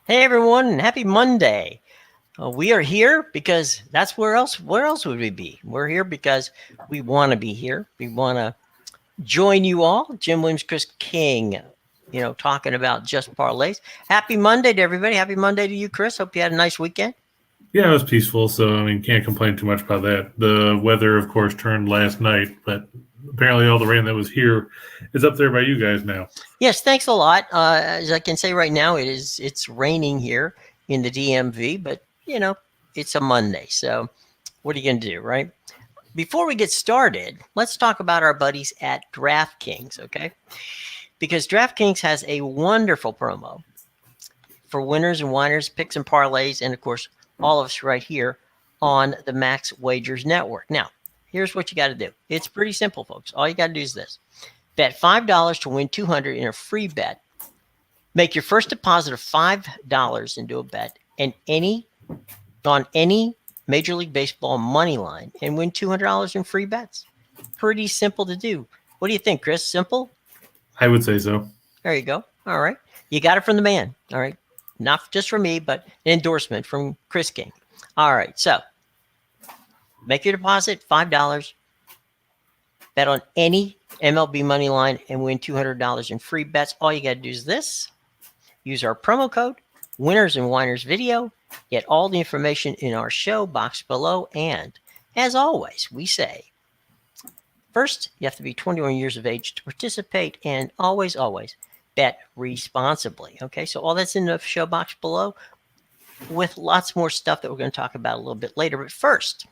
Hey everyone, and happy Monday. We are here because that's where else would we be? We're here because we want to be here. We want to join you all. Jim Williams, Chris King, talking about just parlays. Happy Monday to everybody. Happy Monday to you, Chris. Hope you had a nice weekend. Yeah, it was peaceful, so I mean, can't complain too much about that. The weather, of course, turned last night, but apparently all the rain that was here is up there by you guys now. Yes, thanks a lot. As I can say right now, it's raining here in the DMV, but it's a Monday, so what are you going to do, right? Before we get started, let's talk about our buddies at DraftKings, okay? Because DraftKings has a wonderful promo for winners and whiners, picks and parlays, and of course, all of us right here on the Max Wagers Network. Now, here's what you got to do. It's pretty simple, folks. All you got to do is this. Bet $5 to win $200 in a free bet. Make your first deposit of $5 into a bet and on any Major League Baseball money line and win $200 in free bets. Pretty simple to do. What do you think, Chris? Simple? I would say so. There you go. All right. You got it from the man. All right. Not just from me, but an endorsement from Chris King. All right. So make your deposit, $5. Bet on any MLB money line and win $200 in free bets. All you got to do is this. Use our promo code, Winners and Whiners Video. Get all the information in our show box below. And as always, we say, first, you have to be 21 years of age to participate, and always, always bet responsibly. Okay, so all that's in the show box below with lots more stuff that we're going to talk about a little bit later. But first,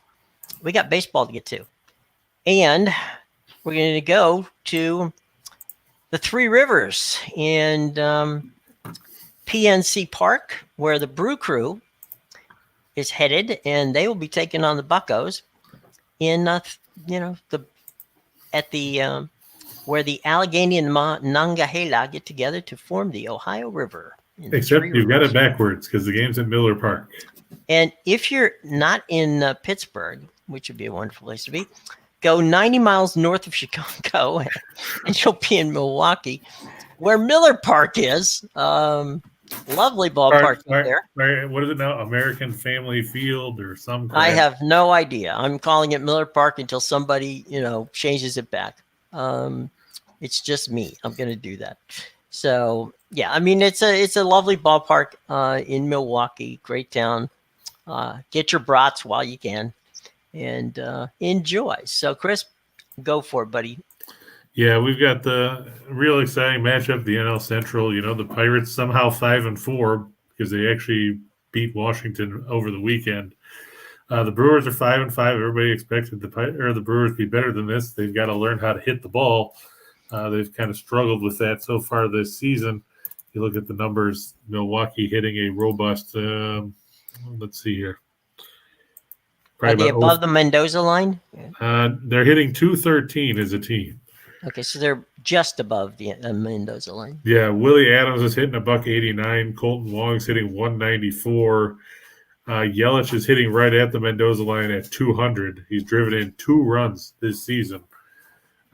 we got baseball to get to. And we're going to go to the Three Rivers and PNC Park, where the Brew Crew is headed, and they will be taking on the Buccos in where the Allegheny and Monongahela get together to form the Ohio River. Except you've got it backwards because the game's at Miller Park. And if you're not in Pittsburgh, which would be a wonderful place to be, go 90 miles north of Chicago, and you'll be in Milwaukee, where Miller Park is. Lovely ballpark there. What is it now? American Family Field or some crap? I have no idea. I'm calling it Miller Park until somebody, changes it back. It's just me. I'm going to do that. So, yeah, I mean, it's a lovely ballpark in Milwaukee. Great town. Get your brats while you can and enjoy. So, Chris, go for it, buddy. Yeah, we've got the real exciting matchup, the NL Central. The Pirates somehow 5-4 because they actually beat Washington over the weekend. The Brewers are 5-5. Everybody expected the Brewers to be better than this. They've got to learn how to hit the ball. They've kind of struggled with that so far this season. You look at the numbers, Milwaukee hitting a robust, let's see here. Are they above the Mendoza line? They're hitting .213 as a team. Okay, so they're just above the Mendoza line. Yeah, Willie Adams is hitting $189. Colton Wong's hitting $194. Yelich is hitting right at the Mendoza line at 200. He's driven in 2 runs this season.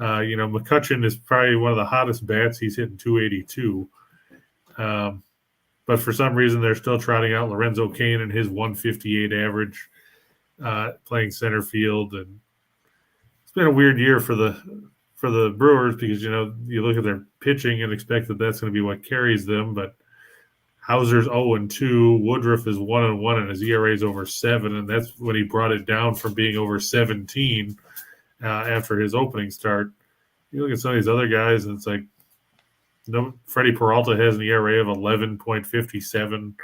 McCutchen is probably one of the hottest bats. He's hitting $282. But for some reason, they're still trotting out Lorenzo Cain and his $158 average, playing center field. And it's been a weird year for the Brewers because, you look at their pitching and expect that that's going to be what carries them. But Hauser's 0-2. Woodruff is 1-1, and his ERA is over 7. And that's when he brought it down from being over 17 after his opening start. You look at some of these other guys, and it's like, Freddie Peralta has an ERA of 11.57.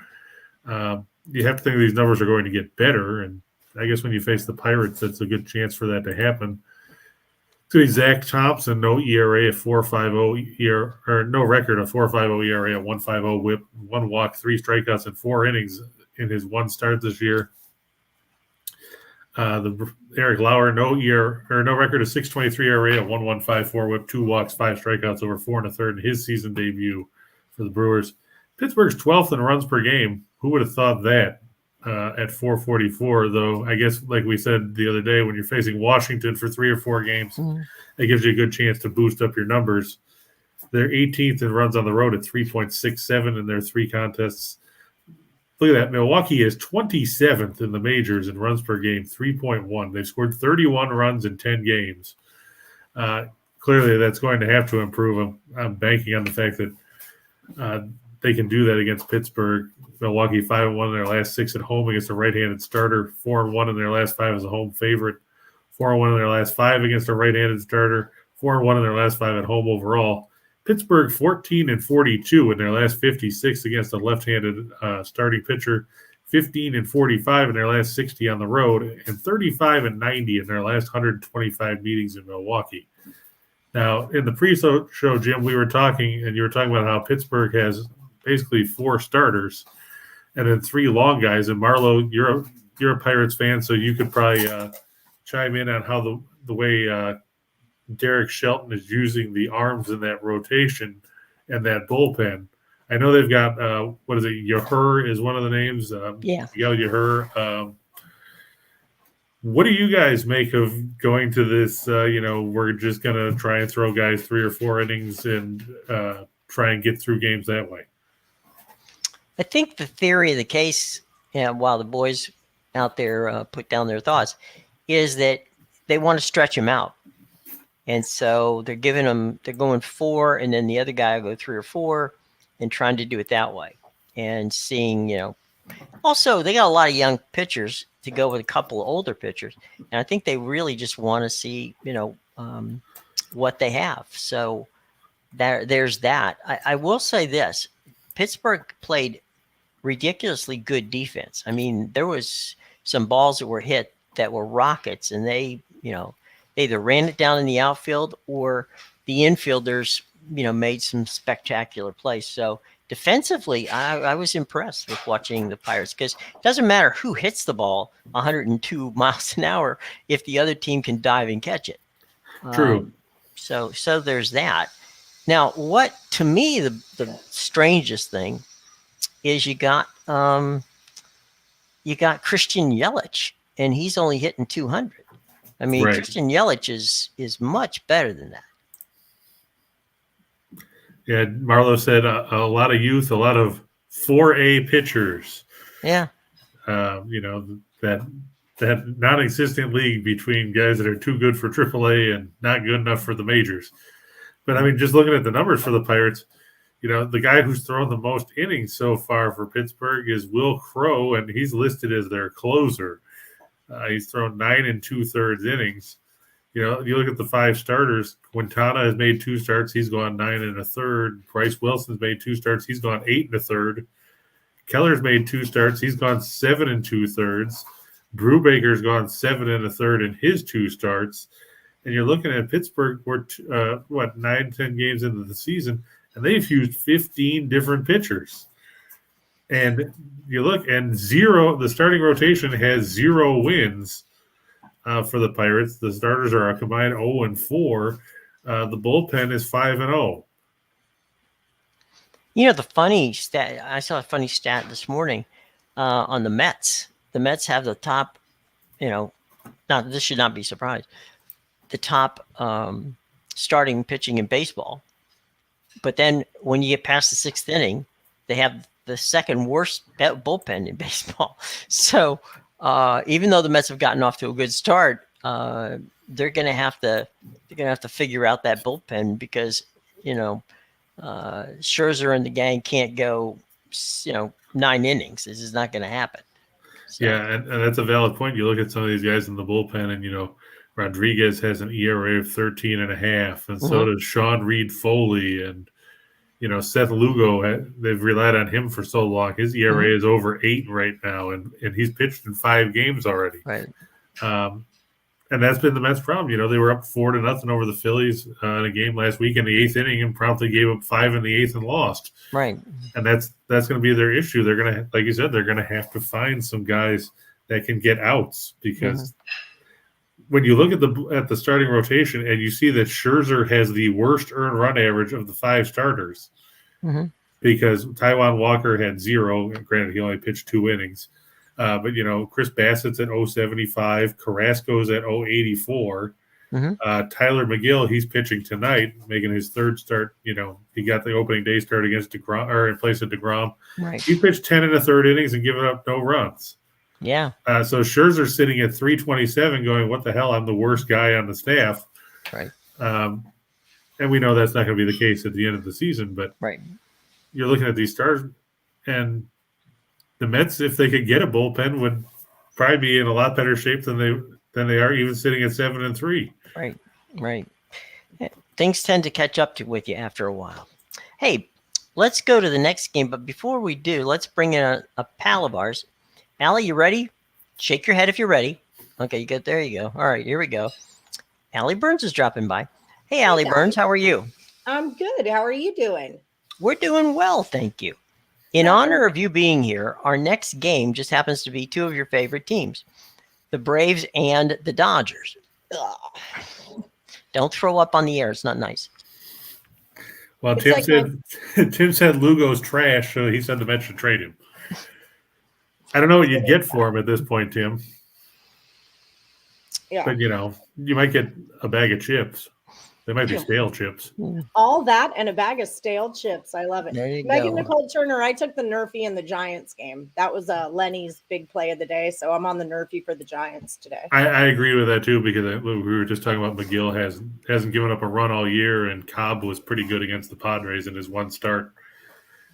You have to think these numbers are going to get better. And I guess when you face the Pirates, that's a good chance for that to happen. To Zach Thompson, no ERA of 4.50 or no record of 4.50 ERA, a 1.50 WHIP, 1 walk, 3 strikeouts, and 4 innings in his 1 start this year. Eric Lauer, no record of 6.23 ERA, a 1.154 WHIP, 2 walks, 5 strikeouts, over 4 1/3 in his season debut for the Brewers. Pittsburgh's 12th in runs per game. Who would have thought that? At 444, though, I guess, like we said the other day, when you're facing Washington for 3 or 4 games, it gives you a good chance to boost up your numbers. They're 18th in runs on the road at 3.67 in their 3 contests. Look at that. Milwaukee is 27th in the majors in runs per game, 3.1. They've scored 31 runs in 10 games. Clearly, that's going to have to improve. I'm banking on the fact that they can do that against Pittsburgh. Milwaukee 5-1 in their last 6 at home against a right-handed starter, 4-1 in their last 5 as a home favorite, 4-1 in their last 5 against a right-handed starter, 4-1 in their last 5 at home overall. Pittsburgh 14-42 in their last 56 against a left-handed starting pitcher, 15-45 in their last 60 on the road, and 35-90 in their last 125 meetings in Milwaukee. Now, in the pre-show, Jim, we were talking, and you were talking about how Pittsburgh has basically 4 starters and then 3 long guys. And Marlo, you're a Pirates fan, so you could probably chime in on how the way Derek Shelton is using the arms in that rotation and that bullpen. I know they've got what is it? Yahur is one of the names. Miguel Yahur. What do you guys make of going to this? We're just going to try and throw guys 3 or 4 innings and try and get through games that way. I think the theory of the case, while the boys out there put down their thoughts, is that they want to stretch him out. And so they're going 4, and then the other guy will go 3 or 4 and trying to do it that way. And seeing, also they got a lot of young pitchers to go with a couple of older pitchers. And I think they really just want to see, what they have. So there's that. I will say this, Pittsburgh played ridiculously good defense. I mean, there was some balls that were hit that were rockets, and they either ran it down in the outfield or the infielders, made some spectacular plays. So defensively, I was impressed with watching the Pirates, because it doesn't matter who hits the ball 102 miles an hour if the other team can dive and catch it. True. So there's that. Now, what to me the strangest thing is you got Christian Yelich, and he's only hitting 200. I mean, right. Christian Yelich is much better than that. Yeah, Marlo said a lot of youth, a lot of 4A pitchers. Yeah. That non-existent league between guys that are too good for AAA and not good enough for the majors. But, I mean, just looking at the numbers for the Pirates, the guy who's thrown the most innings so far for Pittsburgh is Will Crowe, and he's listed as their closer. He's thrown 9 2/3 innings. You look at the 5 starters. Quintana has made 2 starts. He's gone 9 1/3. Bryce Wilson's made 2 starts. He's gone 8 1/3. Keller's made 2 starts. He's gone 7 2/3. Brubaker's gone 7 1/3 in his 2 starts. And you're looking at Pittsburgh, we're 9-10 games into the season, and they've used 15 different pitchers. And you look, and the starting rotation has 0 wins for the Pirates. The starters are a combined 0-4. The bullpen is 5-0. The funny stat, I saw a funny stat this morning on the Mets. The Mets have the top, this should not be a surprise, the top starting pitching in baseball. But then when you get past the 6th inning, they have the second worst bullpen in baseball. So even though the Mets have gotten off to a good start, they're going to have to figure out that bullpen, because Scherzer and the gang can't go 9 innings. This is not going to happen. So. Yeah, and that's a valid point. You look at some of these guys in the bullpen, and Rodriguez has an ERA of 13.5, and so does Sean Reed Foley, and Seth Lugo. They've relied on him for so long. His ERA is over 8 right now, and he's pitched in 5 games already. Right. And that's been the Mets' problem. They were up 4-0 over the Phillies in a game last week in the 8th inning, and promptly gave up 5 in the 8th and lost. Right. And that's going to be their issue. They're going to, like you said, they're going to have to find some guys that can get outs, because when you look at the starting rotation and you see that Scherzer has the worst earned run average of the 5 starters, because Taijuan Walker had 0. Granted, he only pitched 2 innings. But Chris Bassett's at 0.75, Carrasco's at 0.84, Tyler McGill, he's pitching tonight, making his third start. You know, he got the opening day start against DeGrom, or in place of DeGrom. Right. He pitched 10 1/3 innings and given up no runs. Yeah. So Scherzer sitting at 327 going, what the hell? I'm the worst guy on the staff. Right. And we know that's not going to be the case at the end of the season, but right. You're looking at these stars, and the Mets, if they could get a bullpen, would probably be in a lot better shape than they are, even sitting at 7-3. Right. Right. Things tend to catch up with you after a while. Hey, let's go to the next game. But before we do, let's bring in a pal of ours. Allie, you ready? Shake your head if you're ready. Okay, you got there. You go. All right, here we go. Allie Burns is dropping by. Hey, Allie Burns, how are you? I'm good. How are you doing? We're doing well, thank you. In honor of you being here, our next game just happens to be two of your favorite teams, the Braves and the Dodgers. Ugh. Don't throw up on the air. It's not nice. Well, Tim said Lugo's trash, so he said the Mets should trade him. I don't know what you'd get for him at this point, Tim. Yeah. But, you might get a bag of chips. They might be stale chips. All that and a bag of stale chips. I love it. There you Megan go. Nicole Turner, I took the Nerfy in the Giants game. That was Lenny's big play of the day, so I'm on the Nerfy for the Giants today. I agree with that, too, because we were just talking about McGill hasn't given up a run all year, and Cobb was pretty good against the Padres in his one start.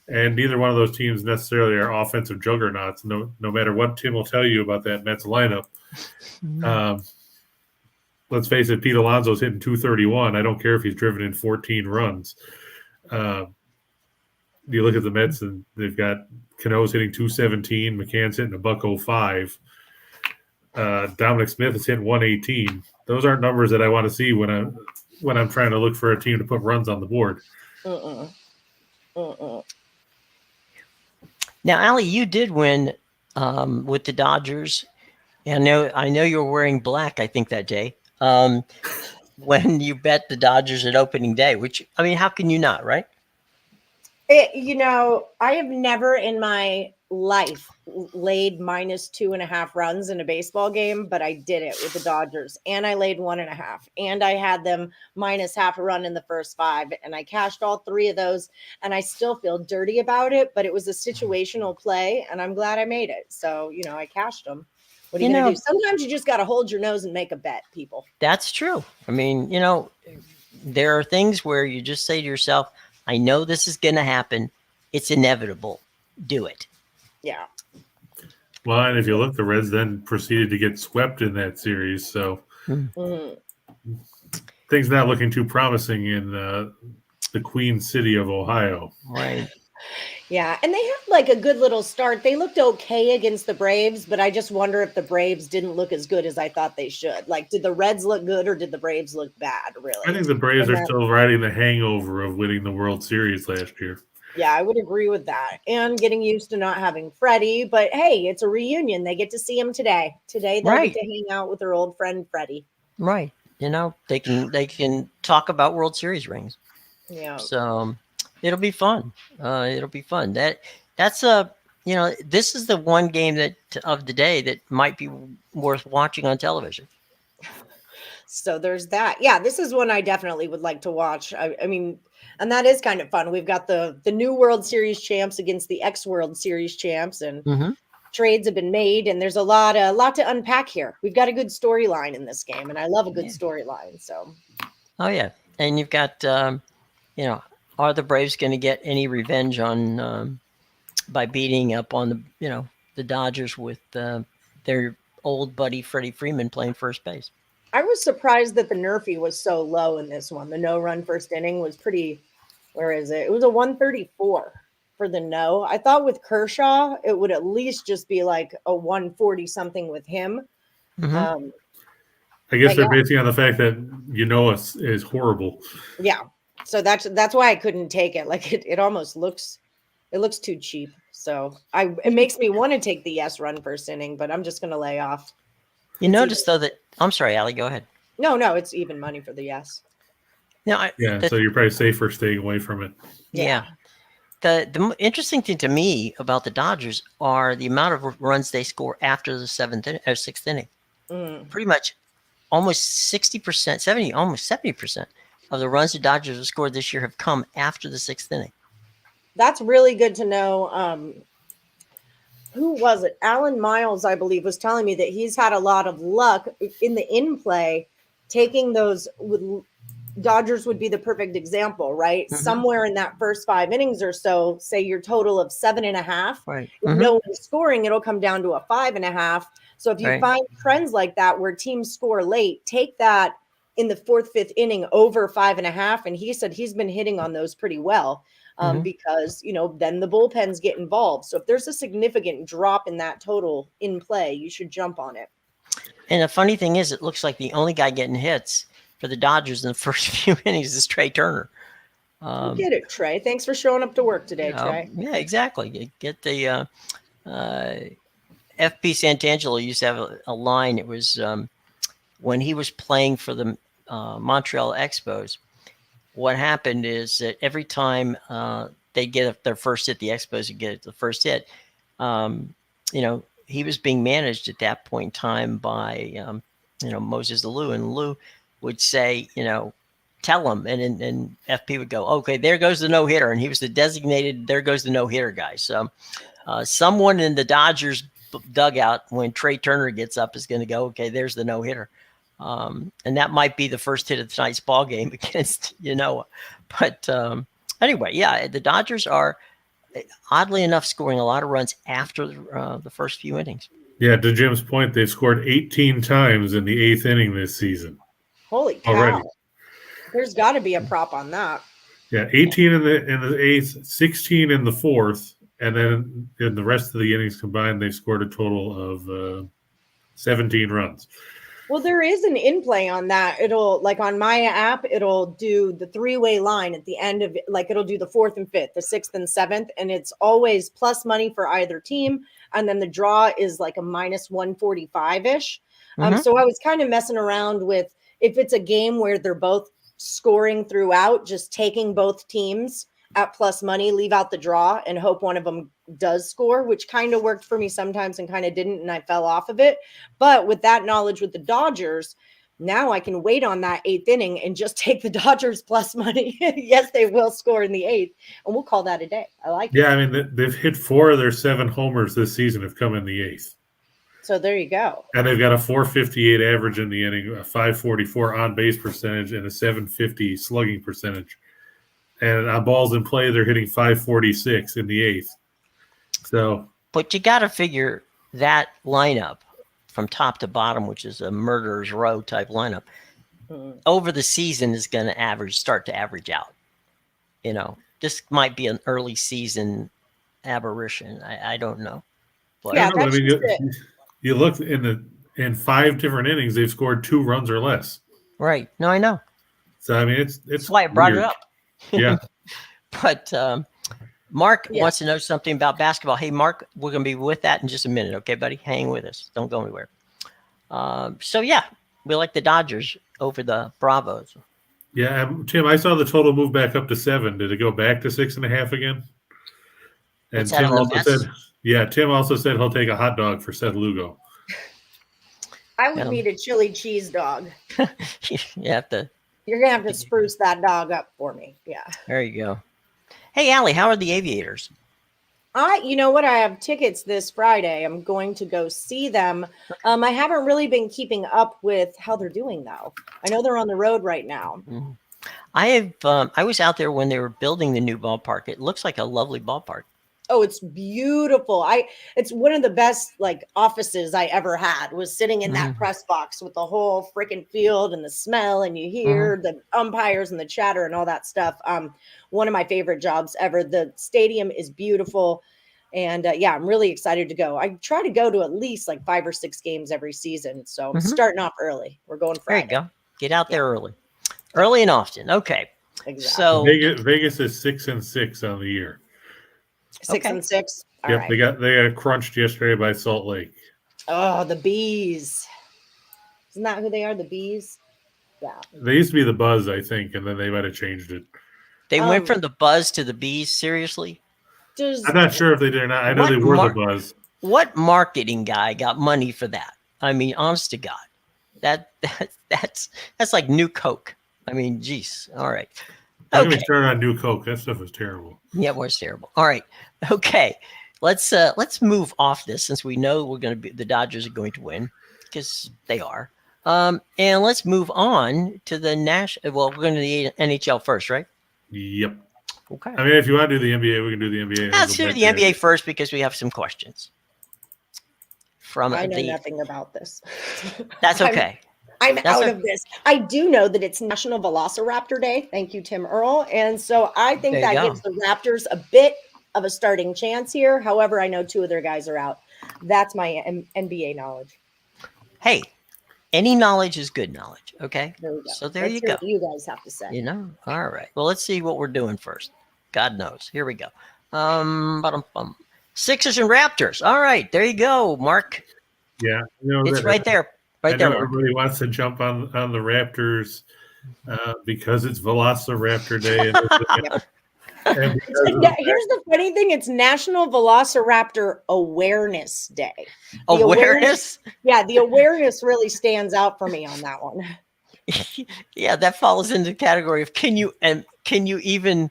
And neither one of those teams necessarily are offensive juggernauts, no matter what Tim will tell you about that Mets lineup. Let's face it, Pete Alonso's hitting 231. I don't care if he's driven in 14 runs. You look at the Mets, and they've got Cano's hitting 217. McCann's hitting $105. Dominic Smith is hitting 118. Those aren't numbers that I want to see when I'm trying to look for a team to put runs on the board. Now, Allie, you did win with the Dodgers. And I know you were wearing black, I think, that day. When you bet the Dodgers at opening day, which, I mean, how can you not, right? I have never in my life laid -2.5 runs in a baseball game, but I did it with the Dodgers, and I laid 1.5, and I had them -0.5 a run in the first 5, and I cashed all 3 of those, and I still feel dirty about it, but it was a situational play, and I'm glad I made it. So, I cashed them. What are you going to do? Sometimes you just got to hold your nose and make a bet, people. That's true. I mean, there are things where you just say to yourself, I know this is going to happen. It's inevitable. Do it. Yeah. Well, and if you look, the Reds then proceeded to get swept in that series. So things not looking too promising in the Queen City of Ohio. Right. Yeah, and they had a good little start. They looked okay against the Braves, but I just wonder if the Braves didn't look as good as I thought they should. Did the Reds look good or did the Braves look bad, really? I think the Braves are still riding the hangover of winning the World Series last year. Yeah, I would agree with that. And getting used to not having Freddie. But, hey, it's a reunion. They get to see him today. Today they'll get to hang out with their old friend Freddie. Right. They can talk about World Series rings. Yeah. So it'll be fun. It'll be fun. That's this is the one game of the day that might be worth watching on television. So there's that. Yeah, this is one I definitely would like to watch. I mean, and that is kind of fun. We've got the new World Series champs against the ex-World Series champs, and trades have been made, and there's a lot to unpack here. We've got a good storyline in this game, and I love a good storyline. So. Oh yeah, and you've got are the Braves going to get any revenge on by beating up on the Dodgers with their old buddy Freddie Freeman playing first base? I was surprised that the Nerfy was so low in this one. The no-run first inning was pretty. Where is it? It was a 134 for the no. I thought with Kershaw it would at least just be like a 140 something with him. I guess they're basing on the fact that is horrible. Yeah. So that's why I couldn't take it. It almost looks too cheap. So it makes me want to take the yes run first inning, but I'm just going to lay off. Notice though that I'm sorry, Allie, go ahead. No, it's even money for the yes. No, so you're probably safer staying away from it. Yeah. The interesting thing to me about the Dodgers are the amount of runs they score after the sixth inning. Pretty much almost 60%, 70, almost 70% of the runs the Dodgers have scored this year have come after the sixth inning. That's really good to know. Who was it? Alan Miles, I believe, was telling me that he's had a lot of luck in the in play, taking those with Dodgers would be the perfect example, right? Mhm. Somewhere in that first 5 innings or so, say your total of 7.5. Right. If no one's scoring, it'll come down to a 5.5. So if you Right. find trends like that where teams score late, take that in the fourth, fifth inning over 5.5. And he said he's been hitting on those pretty well. Because, then the bullpens get involved. So if there's a significant drop in that total in play, you should jump on it. And the funny thing is, it looks like the only guy getting hits for the Dodgers in the first few innings is Trey Turner. You get it, Trey. Thanks for showing up to work today, Trey. Yeah, exactly. You get the FP Santangelo used to have a line. It was when he was playing for the Montreal Expos. What happened is that every time they get their first hit, the Expos would get the first hit. He was being managed at that point in time by Moses Alou, and Alou would say, tell him, and FP would go, okay, there goes the no hitter, and he was the designated there goes the no hitter guy. So someone in the Dodgers dugout when Trey Turner gets up is going to go, okay, there's the no hitter. And that might be the first hit of tonight's ball game against But anyway, yeah, the Dodgers are oddly enough scoring a lot of runs after the first few innings. Yeah, to Jim's point, they've scored 18 times in the eighth inning this season. Holy cow! Already. There's got to be a prop on that. Yeah, 18 in the eighth, 16 in the fourth, and then in the rest of the innings combined, they've scored a total of 17 runs. Well, there is an in play on that. It'll, like on my app, it'll do the 3-way line at the end of it. Like it'll do the fourth and fifth, the sixth and seventh. And it's always plus money for either team. And then the draw is like a minus 145-ish. So I was kind of messing around with if it's a game where they're both scoring throughout, just taking both teams at plus money, leave out the draw and hope one of them does score, which kind of worked for me sometimes and kind of didn't. And I fell off of it. But with that knowledge with the Dodgers, now I can wait on that eighth inning and just take the Dodgers plus money. Yes, they will score in the eighth. And we'll call that a day. I like it. Yeah, I mean, they've hit 4 of their 7 homers this season have come in the eighth. So there you go. And they've got a 458 average in the inning, a 544 on-base percentage, and a 750 slugging percentage. And on balls in play, they're hitting 546 in the eighth. So, but you got to figure that lineup from top to bottom, which is a murderer's row type lineup, over the season is going to start to average out. This might be an early season aberration. I don't know. But yeah, that's you look in 5 different innings, they've scored 2 runs or less. Right. No, I know. So I mean, it's that's why I brought it up. Yeah. But Mark wants to know something about basketball. Hey, Mark, we're going to be with that in just a minute. Okay, buddy? Hang with us. Don't go anywhere. So, yeah, we like the Dodgers over the Bravos. Yeah, Tim, I saw the total move back up to 7. Did it go back to 6.5 again? And Tim also said he'll take a hot dog for Seth Lugo. I would need a chili cheese dog. You're going to have to spruce that dog up for me. Yeah. There you go. Hey, Allie, how are the Aviators? You know what? I have tickets this Friday. I'm going to go see them. I haven't really been keeping up with how they're doing, though. I know they're on the road right now. Mm-hmm. I was out there when they were building the new ballpark. It looks like a lovely ballpark. Oh, it's beautiful. It's one of the best offices I ever had, was sitting in that press box with the whole freaking field and the smell, and you hear the umpires and the chatter and all that stuff. One of my favorite jobs ever. The stadium is beautiful. And I'm really excited to go. I try to go to at least 5 or 6 games every season. So I'm starting off early. We're going Friday. There you go. Get out there early and often. Okay. Exactly. So Vegas is 6-6 on the year. 6-6. All yep, right. They got crunched yesterday by Salt Lake. Oh, the Bees. Isn't that who they are? The Bees? Yeah. They used to be the Buzz, I think, and then they might have changed it. They went from the Buzz to the Bees, seriously? I'm not sure if they did or not. I know they were the Buzz. What marketing guy got money for that? I mean, honest to God. That's like new Coke. I mean, geez. All right. Don't get Okay. me started on New Coke. That stuff is terrible. Yeah, it was terrible. All right. Okay. Let's move off this since we know the Dodgers are going to win because they are. And let's move on to the Well, we're going to the NHL first, right? Yep. Okay. I mean, if you want to do the NBA, we can do the NBA. Let's do the NBA first because we have some questions. I know nothing about this. That's okay. I'm out of this. I do know that it's National Velociraptor Day. Thank you, Tim Earl. And so I think that gives the Raptors a bit of a starting chance here. However, I know 2 of their guys are out. That's my NBA knowledge. Hey, any knowledge is good knowledge. Okay. There we go. So there Let's you hear go. what you guys have to say. All right. Well, let's see what we're doing first. God knows. Here we go. Sixers and Raptors. All right. There you go, Mark. Yeah. It's right there. Right there. Everybody wants to jump on the Raptors because it's Velociraptor Day. And here's the funny thing: it's National Velociraptor Awareness Day. Awareness? Yeah, the awareness really stands out for me on that one. Yeah, that falls into the category of can you even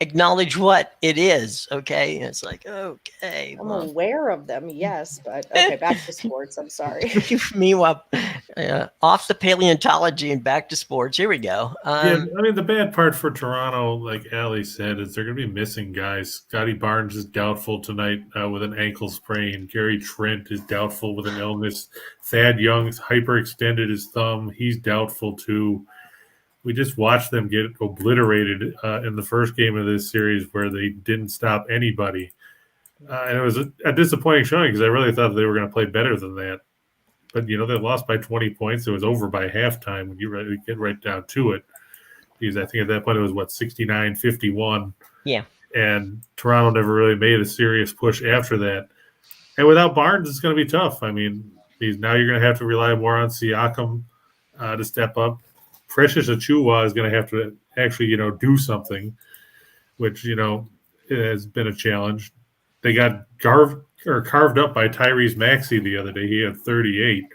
acknowledge what it is? Okay, and it's like okay, I'm aware of them, yes, but okay, back to sports. I'm sorry. Meanwhile, off the paleontology and back to sports. Here we go. Yeah, I mean the bad part for Toronto, like Ali said, is they're going to be missing guys. Scotty Barnes is doubtful tonight with an ankle sprain. Gary Trent is doubtful with an illness. Thad Young's hyperextended his thumb. He's doubtful too. We just watched them get obliterated in the first game of this series where they didn't stop anybody. And it was a disappointing showing because I really thought they were going to play better than that. But, they lost by 20 points. It was over by halftime when you get right down to it. Because I think at that point it was, 69-51. Yeah. And Toronto never really made a serious push after that. And without Barnes, it's going to be tough. I mean, now you're going to have to rely more on Siakam to step up. Precious Achiuwa is going to have to actually, do something, which, has been a challenge. They got carved up by Tyrese Maxey the other day. He had 38.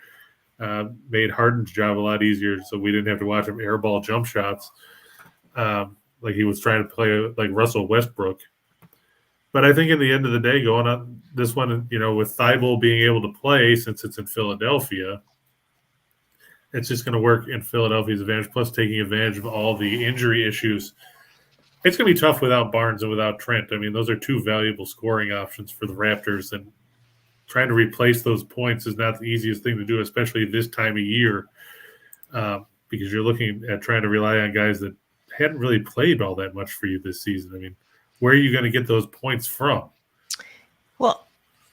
Made Harden's job a lot easier, so we didn't have to watch him airball jump shots like he was trying to play like Russell Westbrook. But I think in the end of the day, going on this one, with Thibault being able to play since it's in Philadelphia, it's just going to work in Philadelphia's advantage, plus taking advantage of all the injury issues. It's going to be tough without Barnes and without Trent. I mean, those are 2 valuable scoring options for the Raptors, and trying to replace those points is not the easiest thing to do, especially this time of year, because you're looking at trying to rely on guys that hadn't really played all that much for you this season. I mean, where are you going to get those points from? Well,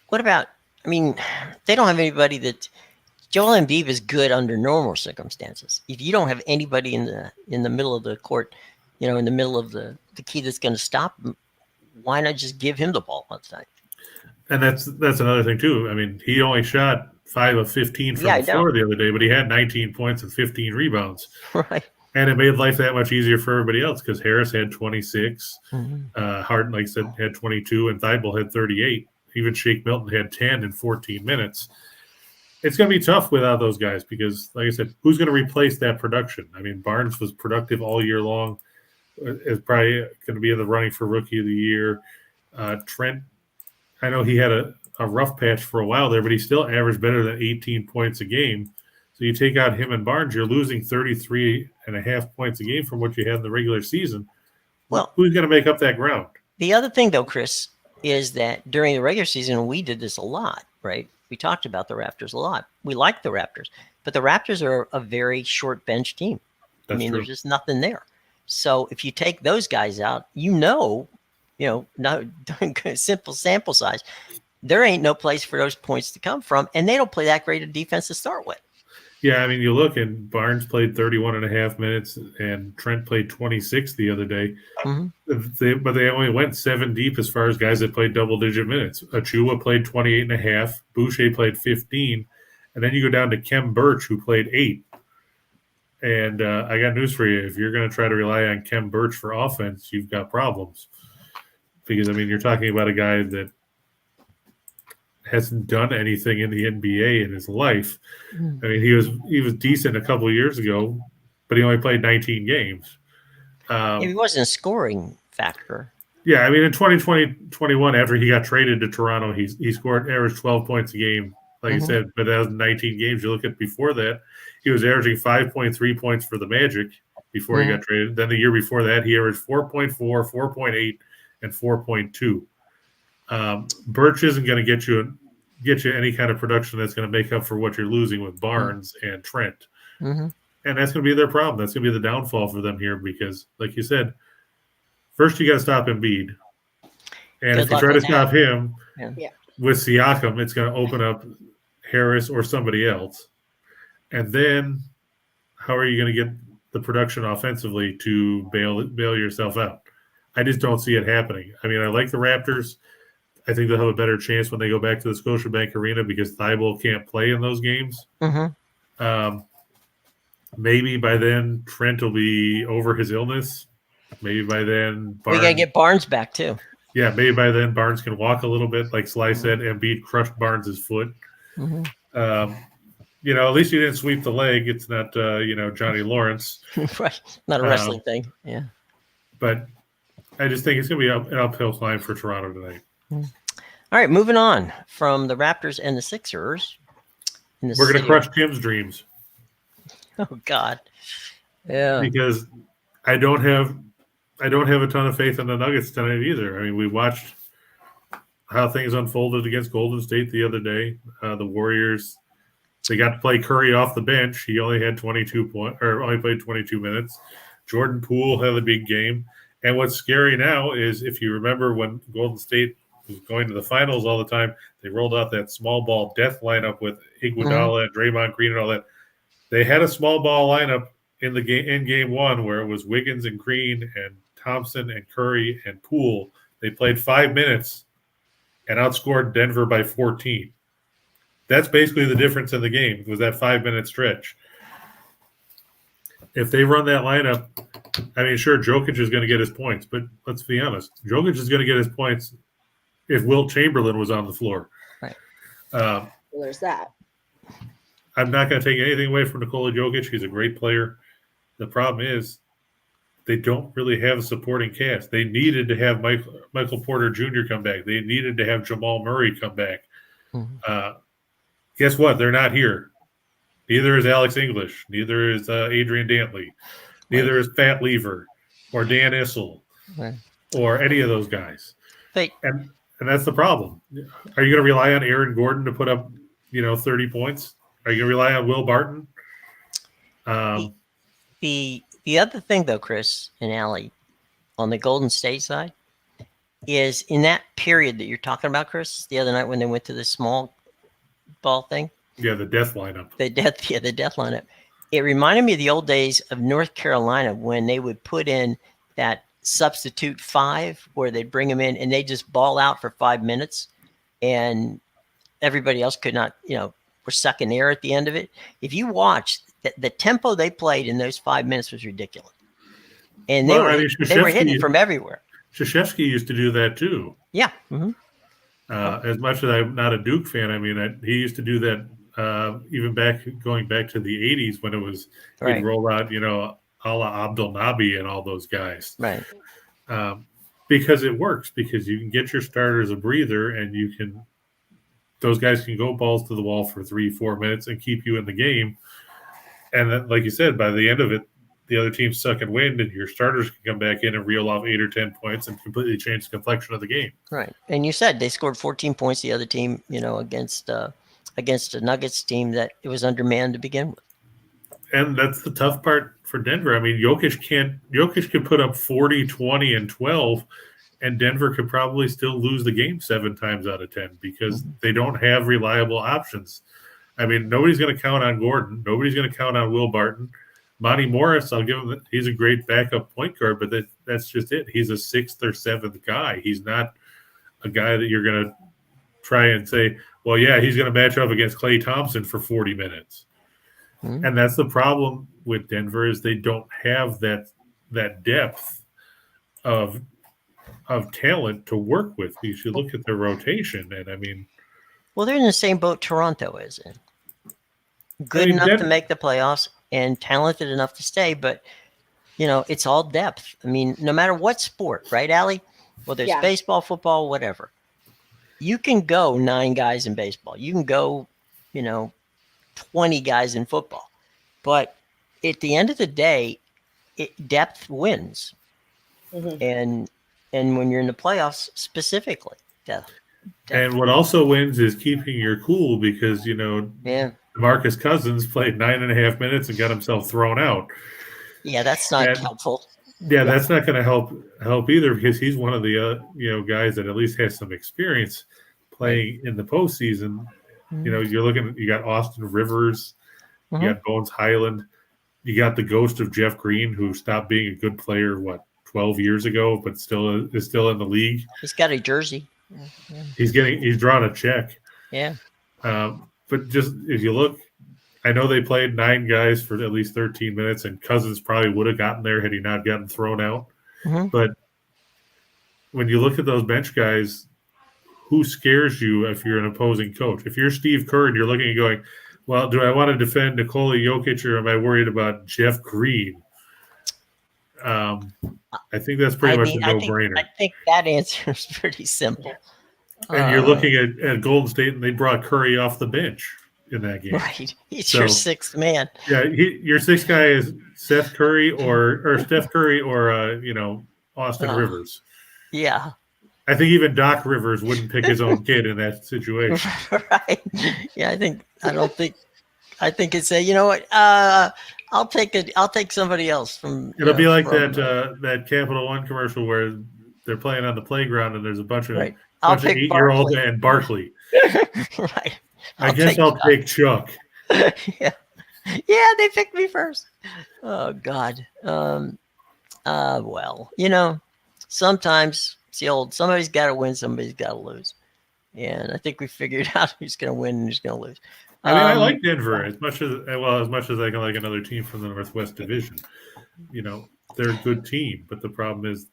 what about – I mean, they don't have anybody that – Joel Embiid is good under normal circumstances. If you don't have anybody in the middle of the court, in the middle of the key that's going to stop him, why not just give him the ball all the time? And that's another thing too. I mean, he only shot 5 of 15 from the floor the other day, but he had 19 points and 15 rebounds. Right. And it made life that much easier for everybody else because Harris had 26, Harden, like I said, had 22, and Thibault had 38. Even Shake Milton had 10 in 14 minutes. It's going to be tough without those guys because, like I said, who's going to replace that production? I mean, Barnes was productive all year long. Is probably going to be in the running for Rookie of the Year. Trent, I know he had a rough patch for a while there, but he still averaged better than 18 points a game. So you take out him and Barnes, you're losing 33.5 points a game from what you had in the regular season. Well, who's going to make up that ground? The other thing, though, Chris, is that during the regular season, we did this a lot, right? We talked about the Raptors a lot. We like the Raptors, but the Raptors are a very short bench team. That's true. There's just nothing there. So if you take those guys out, not simple sample size, there ain't no place for those points to come from, and they don't play that great a defense to start with. Yeah, I mean, you look, and Barnes played 31.5 minutes, and Trent played 26 the other day. Mm-hmm. But they only went 7 deep as far as guys that played double-digit minutes. Achiuwa played 28.5. Boucher played 15. And then you go down to Kem Birch, who played 8. And I got news for you. If you're going to try to rely on Kem Birch for offense, you've got problems. Because, I mean, you're talking about a guy that hasn't done anything in the NBA in his life. Mm. I mean, he was decent a couple of years ago, but he only played 19 games. If he wasn't a scoring factor. Yeah, I mean, in 2020-21, after he got traded to Toronto, he scored averaged 12 points a game, like I said, but that was 19 games. You look at before that, he was averaging 5.3 points for the Magic before he got traded. Then the year before that, he averaged 4.4, 4.8, and 4.2. Birch isn't going to get you any kind of production that's going to make up for what you're losing with Barnes and Trent. Mm-hmm. And that's going to be their problem. That's going to be the downfall for them here because, like you said, first you got to stop Embiid. And if you try to stop him with Siakam, it's going to open up Harris or somebody else. And then how are you going to get the production offensively to bail yourself out? I just don't see it happening. I mean, I like the Raptors. I think they'll have a better chance when they go back to the Scotiabank Arena because Thibault can't play in those games. Maybe by then Trent will be over his illness. Maybe by then we got to get Barnes back too. Yeah, maybe by then Barnes can walk a little bit. Like Sly said, Embiid crushed Barnes' foot. At least you didn't sweep the leg. It's not, Johnny Lawrence. Right. Not a wrestling thing. Yeah. But I just think it's going to be an uphill climb for Toronto tonight. All right, moving on from the Raptors and the Sixers. We're going to crush Tim's dreams. Oh God. Yeah. Because I don't have a ton of faith in the Nuggets tonight either. I mean, we watched how things unfolded against Golden State the other day. The Warriors, they got to play Curry off the bench. He only had only played 22 minutes. Jordan Poole had a big game. And what's scary now is if you remember when Golden State was going to the finals all the time, they rolled out that small ball death lineup with Iguodala and Draymond Green and all that. They had a small ball lineup in game one where it was Wiggins and Green and Thompson and Curry and Poole. They played 5 minutes and outscored Denver by 14. That's basically the difference in the game, was that 5-minute stretch. If they run that lineup, I mean, sure, Jokic is going to get his points, but let's be honest. Jokic is going to get his points if Wilt Chamberlain was on the floor. Right. Well, there's that. I'm not going to take anything away from Nikola Jokic. He's a great player. The problem is they don't really have a supporting cast. They needed to have Michael Porter Jr. come back. They needed to have Jamal Murray come back. Guess what? They're not here. Neither is Alex English. Neither is Adrian Dantley. Neither is Pat Lever or Dan Issel or any of those guys. And that's the problem. Are you going to rely on Aaron Gordon to put up, 30 points? Are you going to rely on Will Barton? The other thing, though, Chris and Allie, on the Golden State side, is in that period that you're talking about, Chris, the other night when they went to the small ball thing. Yeah, the death lineup. The death lineup. It reminded me of the old days of North Carolina when they would put in that substitute five where they'd bring them in and they just ball out for 5 minutes and everybody else could not, were sucking air at the end of it. If you watch the tempo they played in those 5 minutes was ridiculous. And they were hitting from everywhere. Krzyzewski used to do that too. Yeah. As much as I'm not a Duke fan, I mean, he used to do that even going back to the 80s when it was he'd roll out, a la Abdul Nabi and all those guys. Right. Because it works, because you can get your starters a breather and those guys can go balls to the wall for 3-4 minutes and keep you in the game. And then, like you said, by the end of it, the other team's sucking wind and your starters can come back in and reel off 8 or 10 points and completely change the complexion of the game. Right. And you said they scored 14 points, the other team, against the Nuggets team that it was undermanned to begin with. And that's the tough part for Denver. I mean, Jokic could put up 40, 20, and 12, and Denver could probably still lose the game 7 times out of 10 because they don't have reliable options. I mean, nobody's going to count on Gordon. Nobody's going to count on Will Barton. Monty Morris, I'll give him that. He's a great backup point guard, but that's just it. He's a 6th or 7th guy. He's not a guy that you're going to try and say, well, yeah, he's going to match up against Klay Thompson for 40 minutes. And that's the problem with Denver is they don't have that depth of talent to work with. You should look at their rotation. And, I mean, Well, they're in the same boat Toronto is in. Good I mean, enough to make the playoffs and talented enough to stay, but it's all depth. I mean, no matter what sport, right, Allie? Whether it's Yeah. baseball, football, whatever, you can go 9 guys in baseball. You can go, 20 guys in football. But at the end of the day, depth wins. And when you're in the playoffs, specifically, depth. And what also wins is keeping your cool because, Yeah. DeMarcus Cousins played 9.5 minutes and got himself thrown out. Yeah, that's not helpful. Yeah, that's not going to help either because he's one of the guys that at least has some experience playing in the postseason. You got Austin Rivers, you got Bones Highland, you got the ghost of Jeff Green, who stopped being a good player 12 years ago, but still is still in the league. He's got a jersey. Yeah. He's drawn a check. Yeah. But just if you look, I know they played 9 guys for at least 13 minutes, and Cousins probably would have gotten there had he not gotten thrown out. But when you look at those bench guys, who scares you if you're an opposing coach? If you're Steve Kerr and you're looking and going, well, do I want to defend Nikola Jokic or am I worried about Jeff Green? I think that's pretty much a no-brainer. I think that answer is pretty simple. And you're looking at Golden State, and they brought Curry off the bench in that game. Right. He's your 6th man. Yeah, your 6th guy is Steph Curry or Austin Rivers. Yeah. I think even Doc Rivers wouldn't pick his own kid in that situation. Right. Yeah, I think it's you know what? I'll take somebody else from. It'll be like that Capital One commercial where they're playing on the playground and there's a bunch of 8-year-olds and Barkley. Right. I guess I'll take Chuck. Yeah, they picked me first. Oh God. Well, sometimes it's the old. Somebody's got to win. Somebody's got to lose. And I think we figured out who's going to win and who's going to lose. I mean, I like Denver as much as I can like another team from the Northwest Division. They're a good team, but the problem is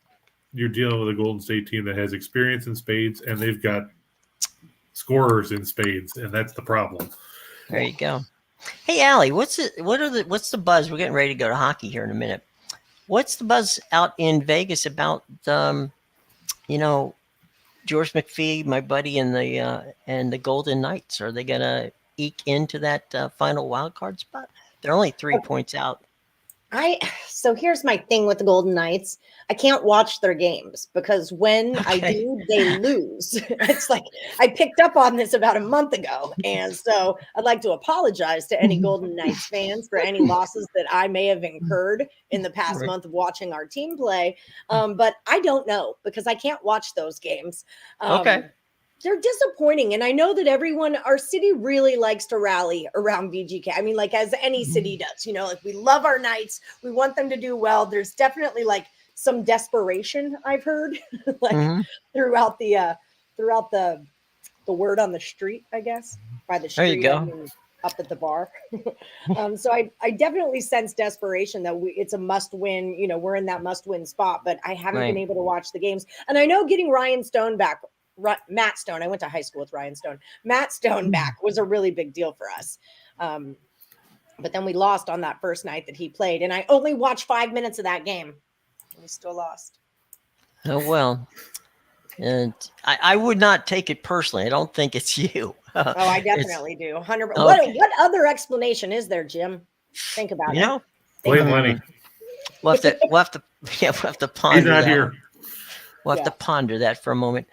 you're dealing with a Golden State team that has experience in spades, and they've got scorers in spades, and that's the problem. There you go. Hey, Allie, what's the buzz? We're getting ready to go to hockey here in a minute. What's the buzz out in Vegas about? George McPhee, my buddy, and the Golden Knights. Are they gonna eke into that final wild card spot? They're only 3 points out. So here's my thing with the Golden Knights. I can't watch their games because when I do, they lose. It's like I picked up on this about a month ago. And so I'd like to apologize to any Golden Knights fans for any losses that I may have incurred in the past month of watching our team play. But I don't know because I can't watch those games. They're disappointing. And I know that our city really likes to rally around VGK. I mean, like as any city does, like we love our Knights. We want them to do well. There's definitely like some desperation I've heard throughout the word on the street, I guess, by the street. There you go. I mean, up at the bar. So I definitely sense desperation that it's a must win, we're in that must win spot, but I haven't been able to watch the games. And I know getting Ryan Stone back, Matt Stone, I went to high school with Ryan Stone. Matt Stone back was a really big deal for us. But then we lost on that first night that he played. And I only watched 5 minutes of that game. And we still lost. Oh, well. And I would not take it personally. I don't think it's you. I definitely do. 100%. Okay. What other explanation is there, Jim? Think about it. Blame Lenny. We'll have to ponder. He's not here. We'll have to ponder that for a moment.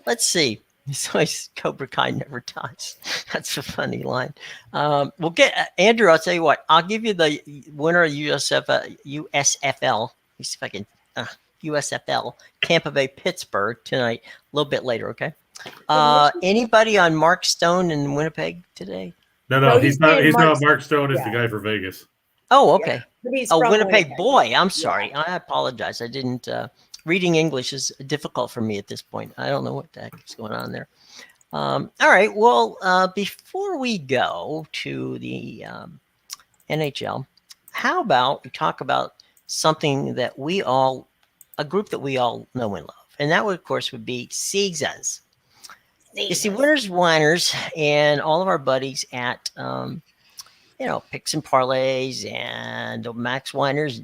Let's see. So Cobra Kai never dies. That's a funny line. We'll get Andrew. I'll tell you what. I'll give you the winner of USFL. Let me see if I can. USFL Tampa Bay Pittsburgh tonight. A little bit later. Okay. Anybody on Mark Stone in Winnipeg today? No. He's not. He's not. Mark Stone is the guy for Vegas. Oh, okay. Yeah. Winnipeg boy. I'm sorry. I apologize. I didn't. Reading English is difficult for me at this point. I don't know what the heck is going on there. All right. Well, before we go to the NHL, how about we talk about something that a group that we all know and love, and that would, of course, would be Caesars. You see, winners, whiners, and all of our buddies at Picks and Parlays and Max Whiners,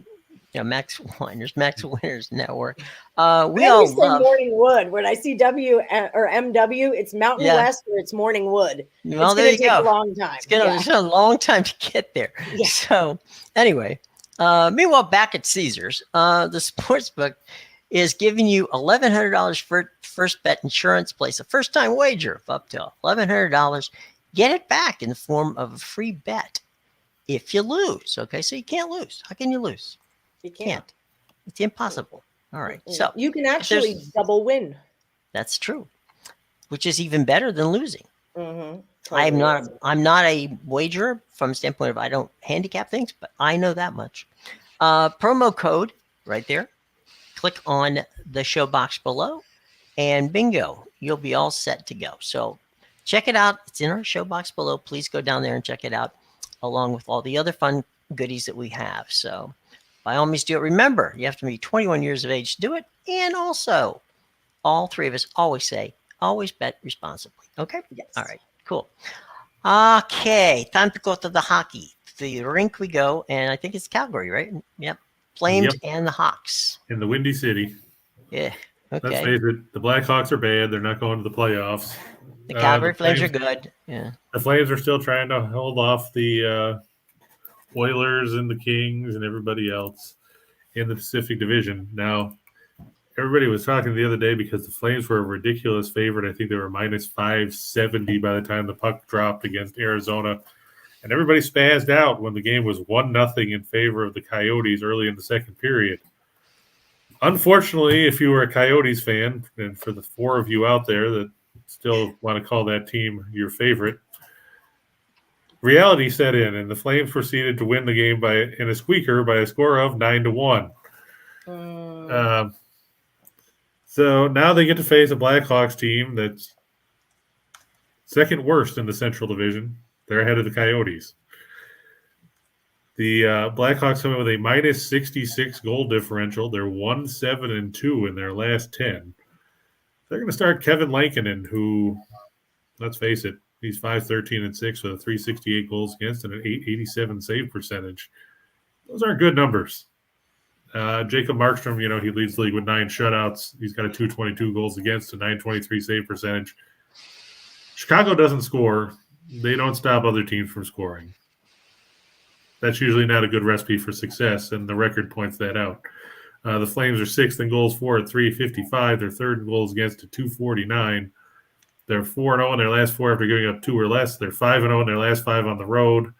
Max Winners Network. We I all always say love. Morning Wood. When I see W or MW, it's Mountain Yeah. West or it's Morning Wood. Well, It's there going to you take go. a long time. It's a long time to get there. Yeah. So anyway, meanwhile, back at Caesars, the sportsbook is giving you $1,100 for first bet insurance. Place a first-time wager of up to $1,100. Get it back in the form of a free bet if you lose. Okay, so you can't lose. How can you lose? You can't. It's impossible. All right. So you can actually double win. That's true, which is even better than losing. Mm-hmm. I'm not a wagerer from the standpoint of I don't handicap things, but I know that much. Promo code right there. Click on the show box below, and bingo, you'll be all set to go. So check it out. It's in our show box below. Please go down there and check it out, along with all the other fun goodies that we have. So by all means, do it. Remember, you have to be 21 years of age to do it. And also, all three of us always say, always bet responsibly. Okay? Yes. All right. Cool. Okay. Time to go to the hockey. The rink we go, and I think it's Calgary, right? Yep. Flames and the Hawks. In the Windy City. Yeah. Okay. Let's face it, the Blackhawks are bad. They're not going to the playoffs. The Calgary Flames are good. Yeah. The Flames are still trying to hold off the Oilers and the Kings and everybody else in the Pacific Division. Now, everybody was talking the other day because the Flames were a ridiculous favorite. I think they were minus 570 by the time the puck dropped against Arizona. And everybody spazzed out when the game was 1-0 in favor of the Coyotes early in the second period. Unfortunately, if you were a Coyotes fan, and for the four of you out there that still want to call that team your favorite, reality set in, and the Flames proceeded to win the game in a squeaker by a score of 9-1. So now they get to face a Blackhawks team that's second worst in the Central Division. They're ahead of the Coyotes. The Blackhawks come in with a minus 66 goal differential. They're 1-7-2 in their last 10. They're going to start Kevin Lankinen, who, let's face it, he's 5-13-6 with a 368 goals against and an 887 save percentage. Those aren't good numbers. Jacob Markstrom, he leads the league with 9 shutouts. He's got a 222 goals against, a 923 save percentage. Chicago doesn't score. They don't stop other teams from scoring. That's usually not a good recipe for success, and the record points that out. The Flames are 6th in goals for at 355. They're 3rd in goals against at 249. They're 4-0 in their last 4 after giving up 2 or less. They're 5-0 in their last 5 on the road.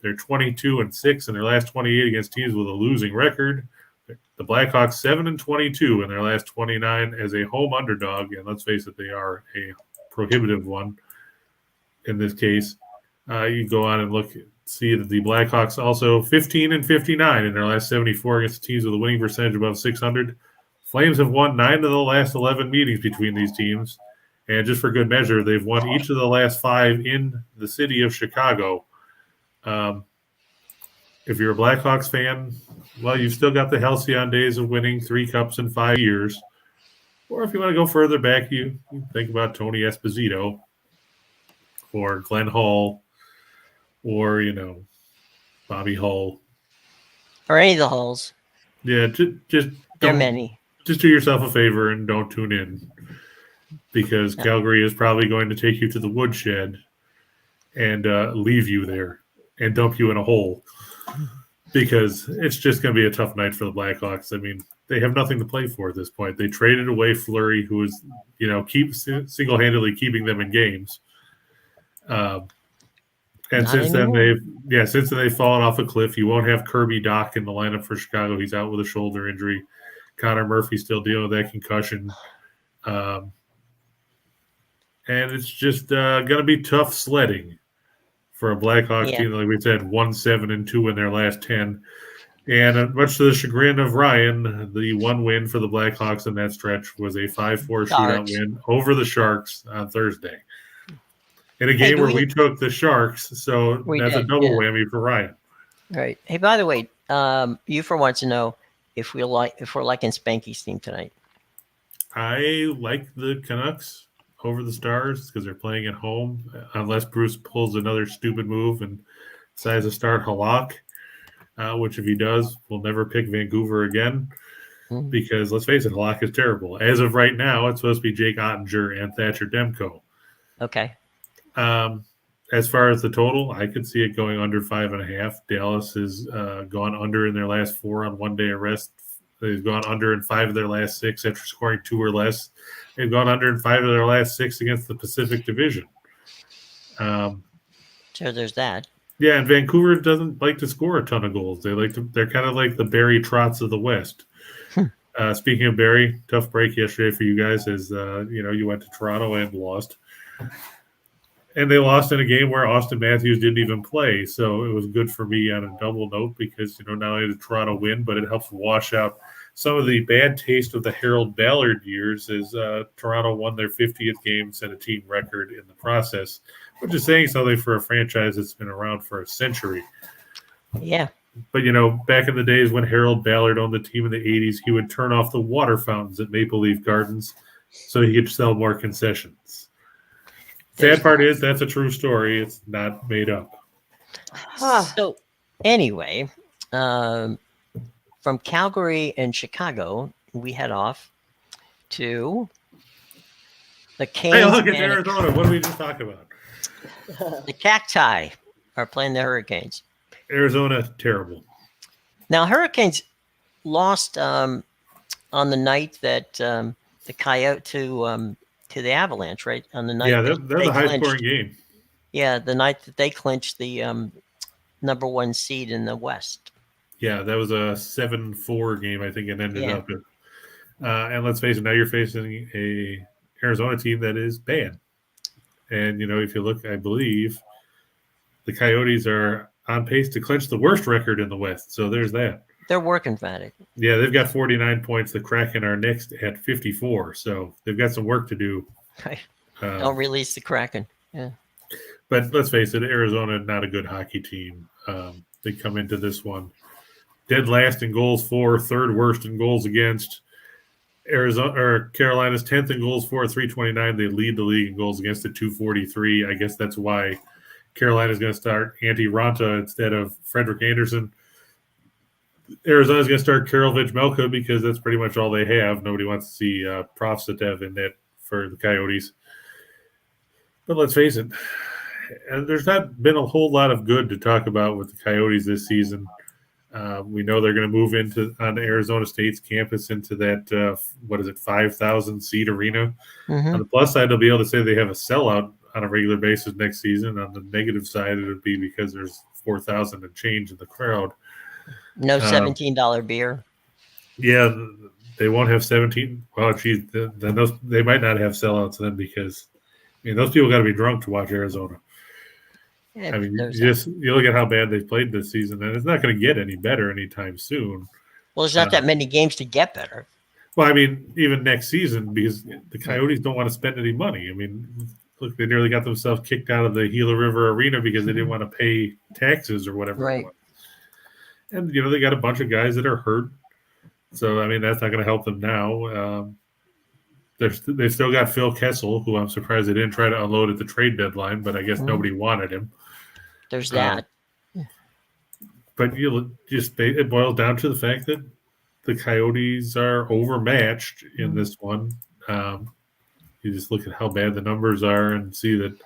They're 22-6 in their last 28 against teams with a losing record. The Blackhawks 7-22 in their last 29 as a home underdog, and let's face it, they are a prohibitive one in this case. You go on and see that the Blackhawks also 15-59 in their last 74 against teams with a winning percentage above 600. Flames have won 9 of the last 11 meetings between these teams, and just for good measure, they've won each of the last 5 in the city of Chicago. If you're a Blackhawks fan, well, you've still got the halcyon days of winning 3 cups in 5 years. Or if you want to go further back, you think about Tony Esposito or Glenn Hall or, Bobby Hull. Or any of the Hulls. Yeah, just there are many. Just do yourself a favor and don't tune in, because Calgary is probably going to take you to the woodshed and leave you there and dump you in a hole, because it's just going to be a tough night for the Blackhawks. I mean, they have nothing to play for at this point. They traded away Fleury, who is, single-handedly keeping them in games. And since then they've fallen off a cliff. You won't have Kirby Doc in the lineup for Chicago. He's out with a shoulder injury. Connor Murphy's still dealing with that concussion. And it's just going to be tough sledding for a Blackhawks team. Like we said, 1-7-2 in their last 10. And much to the chagrin of Ryan, the one win for the Blackhawks in that stretch was a 5-4 shootout win over the Sharks on Thursday. In a game where we took the Sharks, so that's a double whammy for Ryan. Right. Hey, by the way, you for once to know if we're liking Spanky's team tonight. I like the Canucks over the Stars because they're playing at home, unless Bruce pulls another stupid move and decides to start Halak, which if he does, we'll never pick Vancouver again because let's face it, Halak is terrible. As of right now, it's supposed to be Jake Ottinger and Thatcher Demko. Okay. As far as the total, I could see it going under 5.5. Dallas has gone under in their last 4 on 1 day of rest. They've gone under in 5 of their last 6 after scoring 2 or less. They've gone under in 5 of their last 6 against the Pacific Division. So there's that. Yeah, and Vancouver doesn't like to score a ton of goals. They're kind of like the Barry Trotz of the West. Speaking of Barry, tough break yesterday for you guys as you went to Toronto and lost. And they lost in a game where Austin Matthews didn't even play. So it was good for me on a double note because, not only did Toronto win, but it helps wash out some of the bad taste of the Harold Ballard years as Toronto won their 50th game, set a team record in the process, which is saying something for a franchise that's been around for a century. Yeah. But, back in the days when Harold Ballard owned the team in the 80s, he would turn off the water fountains at Maple Leaf Gardens so he could sell more concessions. Sad part is that's a true story. It's not made up. So anyway, from Calgary and Chicago, we head off to the Canes. Hey, look, it's Arizona. What did we just talk about? The Cacti are playing the Hurricanes. Arizona, terrible. Now, Hurricanes lost on the night that the Coyote to the Avalanche, right? On the night. Yeah, they're the high-scoring game. Yeah, the night that they clinched the number 1 seed in the West. Yeah, that was a 7-4 game, I think it ended up. And let's face it, now you're facing a Arizona team that is bad. And, if you look, I believe the Coyotes are on pace to clinch the worst record in the West. So there's that. They're working at it. Yeah, they've got 49 points. The Kraken are next at 54. So they've got some work to do. Right. Don't release the Kraken. Yeah. But let's face it, Arizona, not a good hockey team. They come into this one dead last in goals for, third worst in goals against. Carolina's 10th in goals for, 329. They lead the league in goals against at 243. I guess that's why Carolina's going to start Antti Ranta instead of Frederik Andersen. Arizona's going to start Karolvich Melka because that's pretty much all they have. Nobody wants to see Profsitev in net for the Coyotes. But let's face it, there's not been a whole lot of good to talk about with the Coyotes this season. We know they're going to move on Arizona State's campus into that, 5,000 seat arena. On the plus side, they'll be able to say they have a sellout on a regular basis next season. On the negative side, it would be because there's 4,000 and change in the crowd. No $17 beer. Yeah, they won't have 17. Well, geez, then they might not have sellouts then because those people got to be drunk to watch Arizona. Yeah, you look at how bad they've played this season, and it's not going to get any better anytime soon. Well, there's not that many games to get better. Well, even next season because the Coyotes don't want to spend any money. Look, they nearly got themselves kicked out of the Gila River Arena because they didn't want to pay taxes or whatever. Right. And, they got a bunch of guys that are hurt. So, that's not going to help them now. They've still got Phil Kessel, who I'm surprised they didn't try to unload at the trade deadline, but I guess nobody wanted him. There's that. But it boils down to the fact that the Coyotes are overmatched in this one. You just look at how bad the numbers are and see that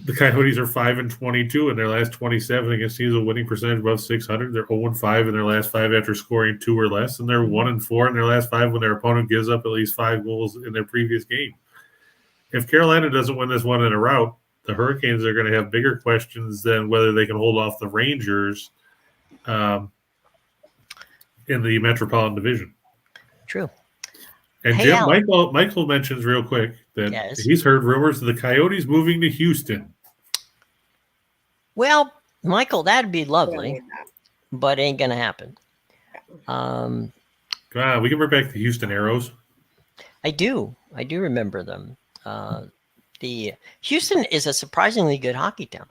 the Coyotes are 5-22 in their last 27 against teams with a winning percentage above 600. They're 0-5 in their last 5 after scoring 2 or less, and they're 1-4 in their last 5 when their opponent gives up at least 5 goals in their previous game. If Carolina doesn't win this one in a rout, the Hurricanes are going to have bigger questions than whether they can hold off the Rangers in the Metropolitan Division. True. And Hey, Jim, Al. Michael mentions real quick that he's heard rumors of the Coyotes moving to Houston. Well, Michael, that'd be lovely, but ain't going to happen. We can bring back the Houston Aeros. I do remember them. The Houston is a surprisingly good hockey town.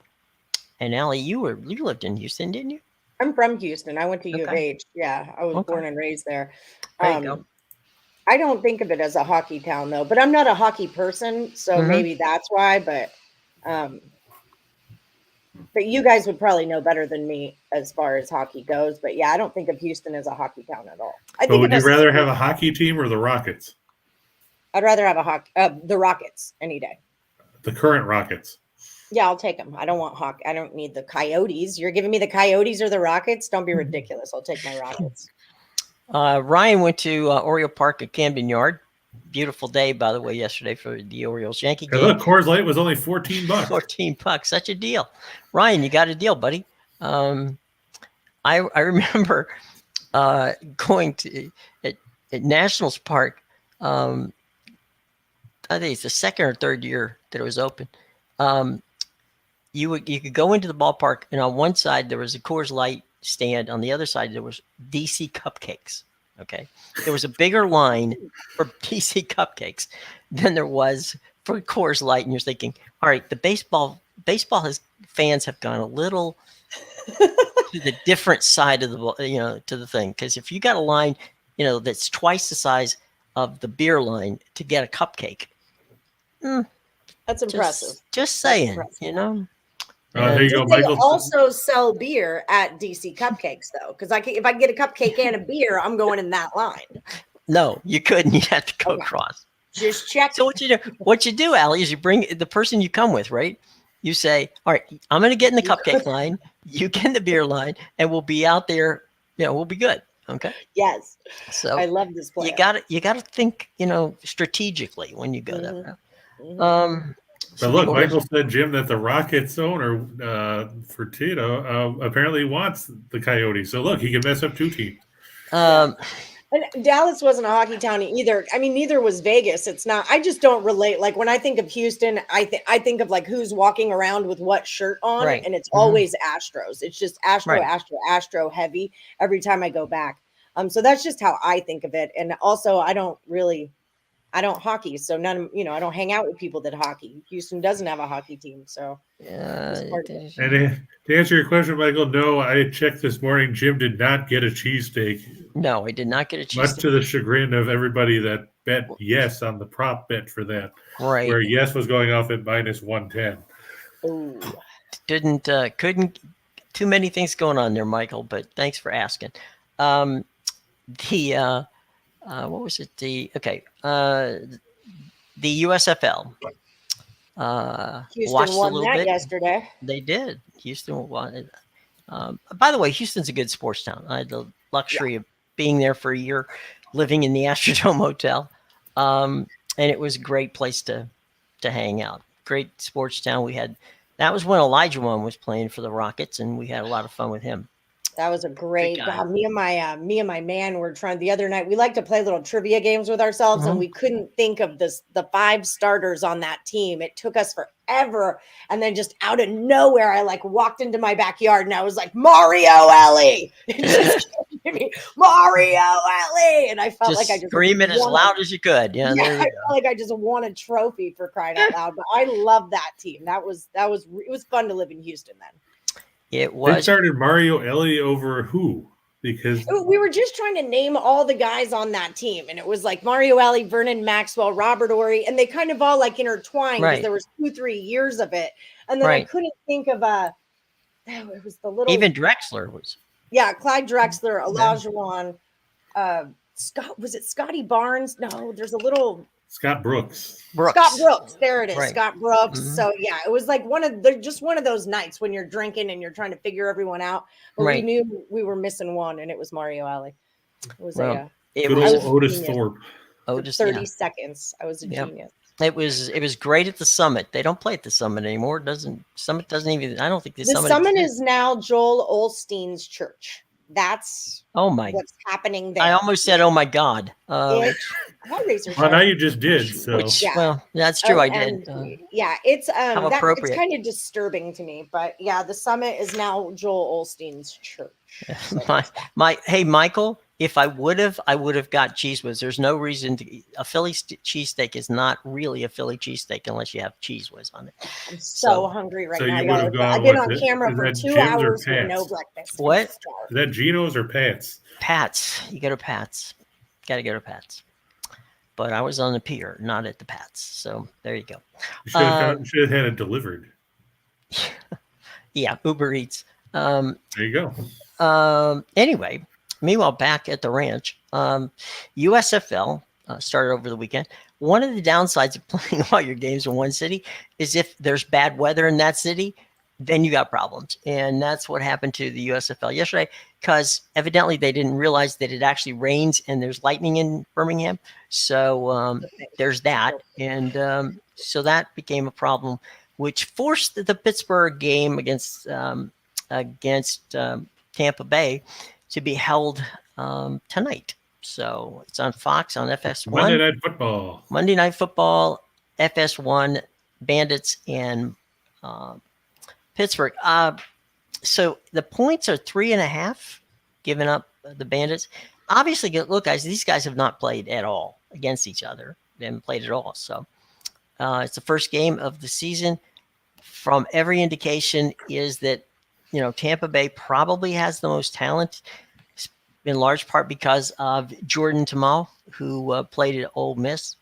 And Allie, you lived in Houston, didn't you? I'm from Houston. I went to U of H. Yeah, I was born and raised there. There you go. I don't think of it as a hockey town though, but I'm not a hockey person, so maybe that's why. But you guys would probably know better than me as far as hockey goes. But yeah, I don't think of Houston as a hockey town at all. But would you rather have a hockey team or the Rockets? I'd rather have the Rockets any day. The current Rockets. Yeah, I'll take them. I don't want hockey. I don't need the Coyotes. You're giving me the Coyotes or the Rockets? Don't be ridiculous. I'll take my Rockets. Ryan went to Oriole Park at Camden Yard. Beautiful day, by the way, yesterday for the Orioles Yankee game. Look, Coors Light was only $14. $14, such a deal. Ryan, you got a deal, buddy. I remember going to at Nationals Park. I think it's the second or third year that it was open. You could go into the ballpark, and on one side there was a Coors Light stand. On the other side there was DC cupcakes. Okay, there was a bigger line for DC cupcakes than there was for Coors Light, and you're thinking, all right, the baseball fans have gone a little to the different side of the to the thing, because if you got a line that's twice the size of the beer line to get a cupcake, that's impressive. Just saying, There you go, They Michael. also sell beer at DC Cupcakes, though, because if I can get a cupcake and a beer, I'm going in that line. No, you couldn't. You had to go across. Just check. So what you do, Allie, is you bring the person you come with, right? You say, all right, I'm going to get in the cupcake line. You get in the beer line, and we'll be out there. We'll be good. Okay. Yes. So I love this plan. You got to think, strategically when you go that route. But look, Michael said, Jim, that the Rockets owner, Fertitta, apparently wants the Coyotes. So look, he can mess up two teams. And Dallas wasn't a hockey town either. I mean, neither was Vegas. It's not. I just don't relate. Like when I think of Houston, I think of like who's walking around with what shirt on, and it's always Astros. It's just Astro heavy every time I go back. So that's just how I think of it. And also, I don't hockey, so I don't hang out with people that hockey. Houston doesn't have a hockey team, so and to answer your question, Michael, no, I checked this morning. Jim did not get a cheesesteak. No, I did not get a cheesesteak. Much to the chagrin of everybody that bet yes on the prop bet for that. Right. Where yes was going off at -110. Ooh. Couldn't too many things going on there, Michael, but thanks for asking. What was it? The USFL. Houston watched won a little that bit yesterday. They did. Houston won. By the way, Houston's a good sports town. I had the luxury of being there for a year, living in the Astrodome Hotel, and it was a great place to hang out. Great sports town. That was when Elijah was playing for the Rockets, and we had a lot of fun with him. That was a great. Me and my man were trying the other night. We like to play little trivia games with ourselves, and we couldn't think of the 5 starters on that team. It took us forever, and then just out of nowhere, I walked into my backyard and I was like, Mario Ellie, Mario Ellie, and I felt like I just scream it as loud as you could. Yeah, I felt like I just won a trophy for crying out loud. But I love that team. It was fun to live in Houston then. It was. They started Mario Ellie over who? Because we were just trying to name all the guys on that team, and it was like Mario Ellie, Vernon Maxwell, Robert Ory, and they kind of all intertwined because there was 2-3 years of it, and then I couldn't think of it was the little even Drexler was. Yeah, Clyde Drexler, Olajuwon, Scott. Was it Scotty Barnes? No, there's a little. Scott Brooks. Scott Brooks. There it is. Right. Scott Brooks. So yeah, it was like one of those nights when you're drinking and you're trying to figure everyone out. But we knew we were missing one, and it was Mario Alley. It was good old Otis Thorpe. 30 seconds. I was a genius. It was great at the Summit. They don't play at the Summit anymore. Summit doesn't even. I don't think the Summit is now Joel Osteen's church. That's what's happening there. I almost said, "Oh my God!" Well, now you just did. So, well, that's true. I did. It's it's kind of disturbing to me, but the Summit is now Joel Osteen's church. Hey, Michael. If I would have got Cheese Whiz. There's no reason to. A Philly cheesesteak is not really a Philly cheesesteak unless you have Cheese Whiz on it. I'm so hungry right now. I've been on camera for 2 hours with no breakfast. What? Is that Geno's or Pat's? Pat's. You go to Pat's. Got to go to Pat's. but I was on the pier, not at the Pats. So there you go. You should have had it delivered. Yeah, Uber Eats. There you go. Anyway, meanwhile, back at the ranch, USFL started over the weekend. One of the downsides of playing all your games in one city is if there's bad weather in that city, then you got problems. And that's what happened to the USFL yesterday, because evidently they didn't realize that it actually rains and there's lightning in Birmingham. So there's that. And so that became a problem, which forced the Pittsburgh game against Tampa Bay to be held tonight. So it's on Fox on FS1. Monday Night Football, FS1, Bandits and Pittsburgh. So the points are 3.5, giving up the Bandits. Obviously, look, guys, these guys have not played at all against each other. They haven't played at all. So it's the first game of the season. From every indication is that, Tampa Bay probably has the most talent, in large part because of Jordan Tamal, who played at Ole Miss.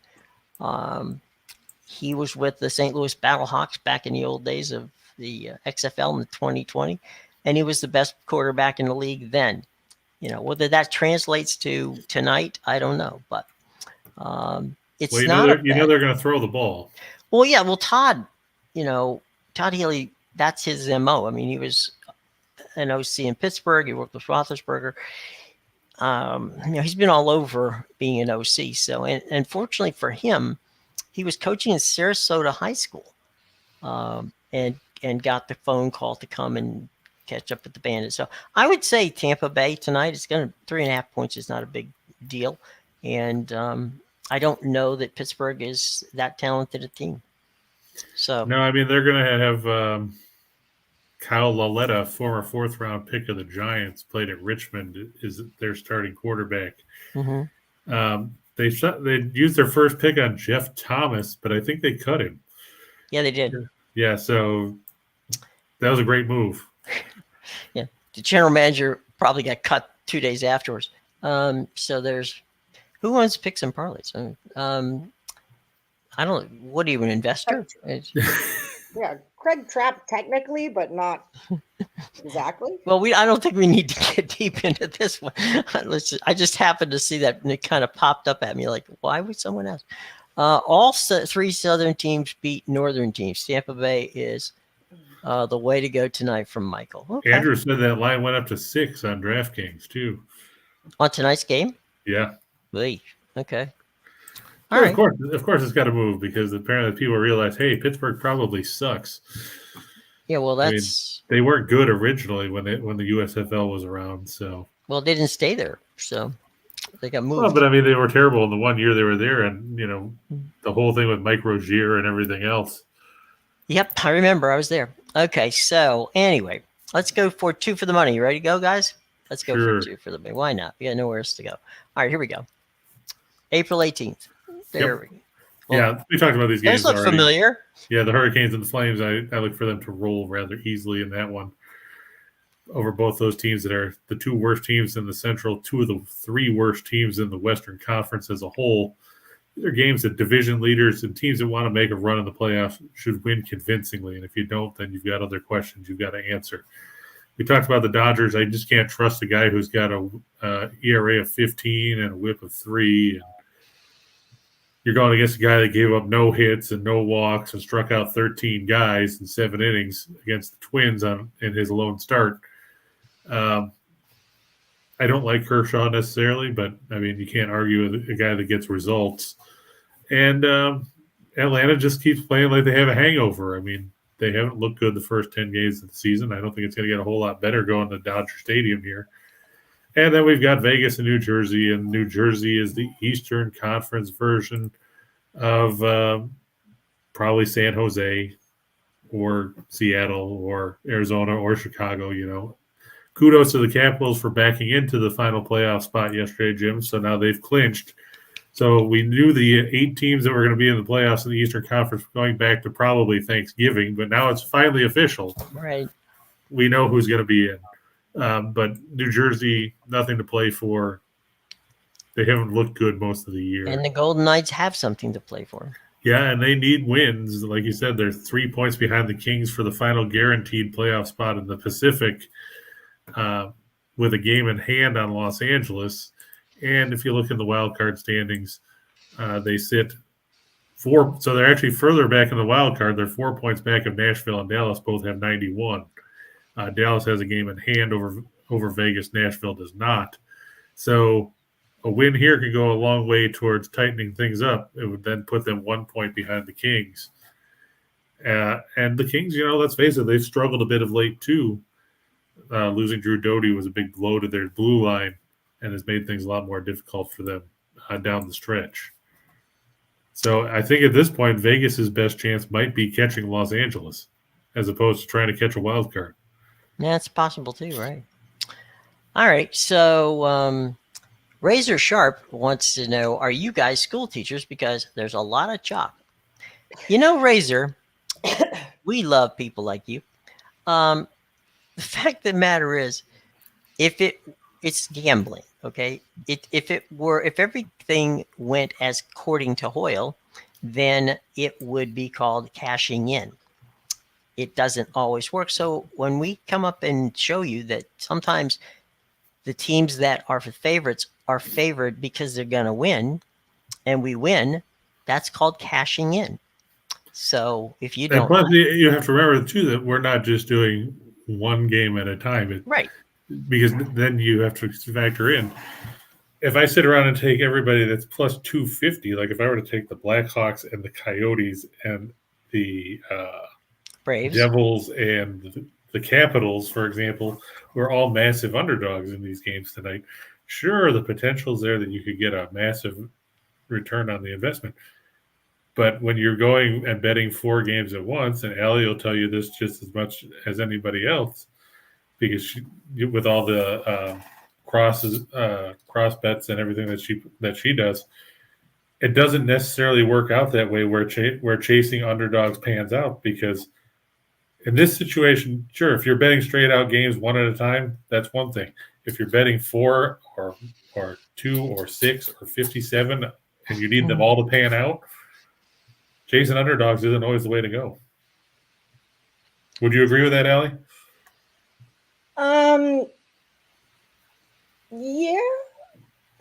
He was with the St. Louis Battlehawks back in the old days of the XFL in 2020, and he was the best quarterback in the league then. Whether that translates to tonight, I don't know, but it's not. They're going to throw the ball. Well, yeah. Well, Todd Healy, that's his MO. I mean, he was an OC in Pittsburgh. He worked with Roethlisberger. He's been all over being an OC. So, and fortunately for him, he was coaching in Sarasota High School, and got the phone call to come and catch up with the Bandits. So I would say Tampa Bay tonight is 3.5 points is not a big deal, and I don't know that Pittsburgh is that talented a team. So no, I mean they're going to have Kyle Lauletta, former 4th-round pick of the Giants, played at Richmond, is their starting quarterback. Mm-hmm. They used their first pick on Jeff Thomas, but I think they cut him. Yeah, they did. Yeah, so that was a great move. Yeah, the general manager probably got cut 2 days afterwards. So there's who owns picks and parlays? I don't. What are you, an investor? Yeah, Craig Trapp technically, but not exactly. Well, I don't think we need to get deep into this one. I just happened to see that and it kind of popped up at me like, why would someone else? All 3 Southern teams beat Northern teams. Tampa Bay is the way to go tonight from Michael. Okay. Andrew said that line went up to 6 on DraftKings too. On tonight's game? Yeah. Okay. All right. Of course, it's got to move because apparently people realize, hey, Pittsburgh probably sucks. Yeah, well, they weren't good originally when the USFL was around. So they didn't stay there, so they got moved. Well, but I mean, they were terrible in the 1 year they were there, and the whole thing with Mike Rozier and everything else. Yep, I remember. I was there. Okay, so anyway, let's go for 2 for the money. You ready to go, guys? Let's go for 2 for the money. Why not? We got nowhere else to go. All right, here we go. April 18th. There we go. Well, yeah, we talked about these games look already. Familiar. Yeah, the Hurricanes and the Flames, I look for them to roll rather easily in that one over both those teams that are the 2 worst teams in the Central, 2 of the 3 worst teams in the Western Conference as a whole. These are games that division leaders and teams that want to make a run in the playoffs should win convincingly. And if you don't, then you've got other questions you've got to answer. We talked about the Dodgers. I just can't trust a guy who's got a ERA of 15 and a WHIP of 3. And you're going against a guy that gave up no hits and no walks and struck out 13 guys in 7 innings against the Twins in his lone start. I don't like Kershaw necessarily, but, I mean, you can't argue with a guy that gets results. And Atlanta just keeps playing like they have a hangover. I mean, they haven't looked good the first 10 games of the season. I don't think it's going to get a whole lot better going to Dodger Stadium here. And then we've got Vegas and New Jersey, and New Jersey is the Eastern Conference version of probably San Jose or Seattle or Arizona or Chicago, Kudos to the Capitals for backing into the final playoff spot yesterday, Jim. So now they've clinched. So we knew the 8 teams that were going to be in the playoffs in the Eastern Conference going back to probably Thanksgiving, but now it's finally official. Right. We know who's going to be in. But New Jersey, nothing to play for. They haven't looked good most of the year. And the Golden Knights have something to play for. Yeah, and they need wins. Like you said, they're 3 points behind the Kings for the final guaranteed playoff spot in the Pacific, with a game in hand on Los Angeles. And if you look in the wild card standings, they sit 4. So they're actually further back in the wild card. They're 4 points back of Nashville and Dallas. Both have 91. Dallas has a game in hand over Vegas. Nashville does not. So a win here could go a long way towards tightening things up. It would then put them 1 point behind the Kings. And the Kings, let's face it, they've struggled a bit of late too. Losing Drew Doughty was a big blow to their blue line and has made things a lot more difficult for them down the stretch. So I think at this point, Vegas's best chance might be catching Los Angeles as opposed to trying to catch a wild card. Yeah, it's possible too, right? All right, so Razor Sharp wants to know, are you guys school teachers? Because there's a lot of chalk. Razor, we love people like you. The fact of the matter is, it's gambling, okay? If everything went as according to Hoyle, then it would be called cashing in. It doesn't always work. So when we come up and show you that sometimes the teams that are favorites are favored because they're going to win, and we win, that's called cashing in. So if you don't, plus you have to remember too that we're not just doing one game at a time, right? Because then you have to factor in. If I sit around and take everybody that's plus 250, like if I were to take the Blackhawks and the Coyotes and the Braves, Devils and the Capitals, for example, who are all massive underdogs in these games tonight, sure, the potential is there that you could get a massive return on the investment. But when you're going and betting 4 games at once, and Allie will tell you this just as much as anybody else, because with all the cross bets and everything that she does, it doesn't necessarily work out that way where chasing underdogs pans out. Because in this situation, sure, if you're betting straight out games one at a time, that's one thing. If you're betting 4 or 2 or 6 or 57 and you need them all to pan out, chasing underdogs isn't always the way to go. Would you agree with that, Allie? Yeah.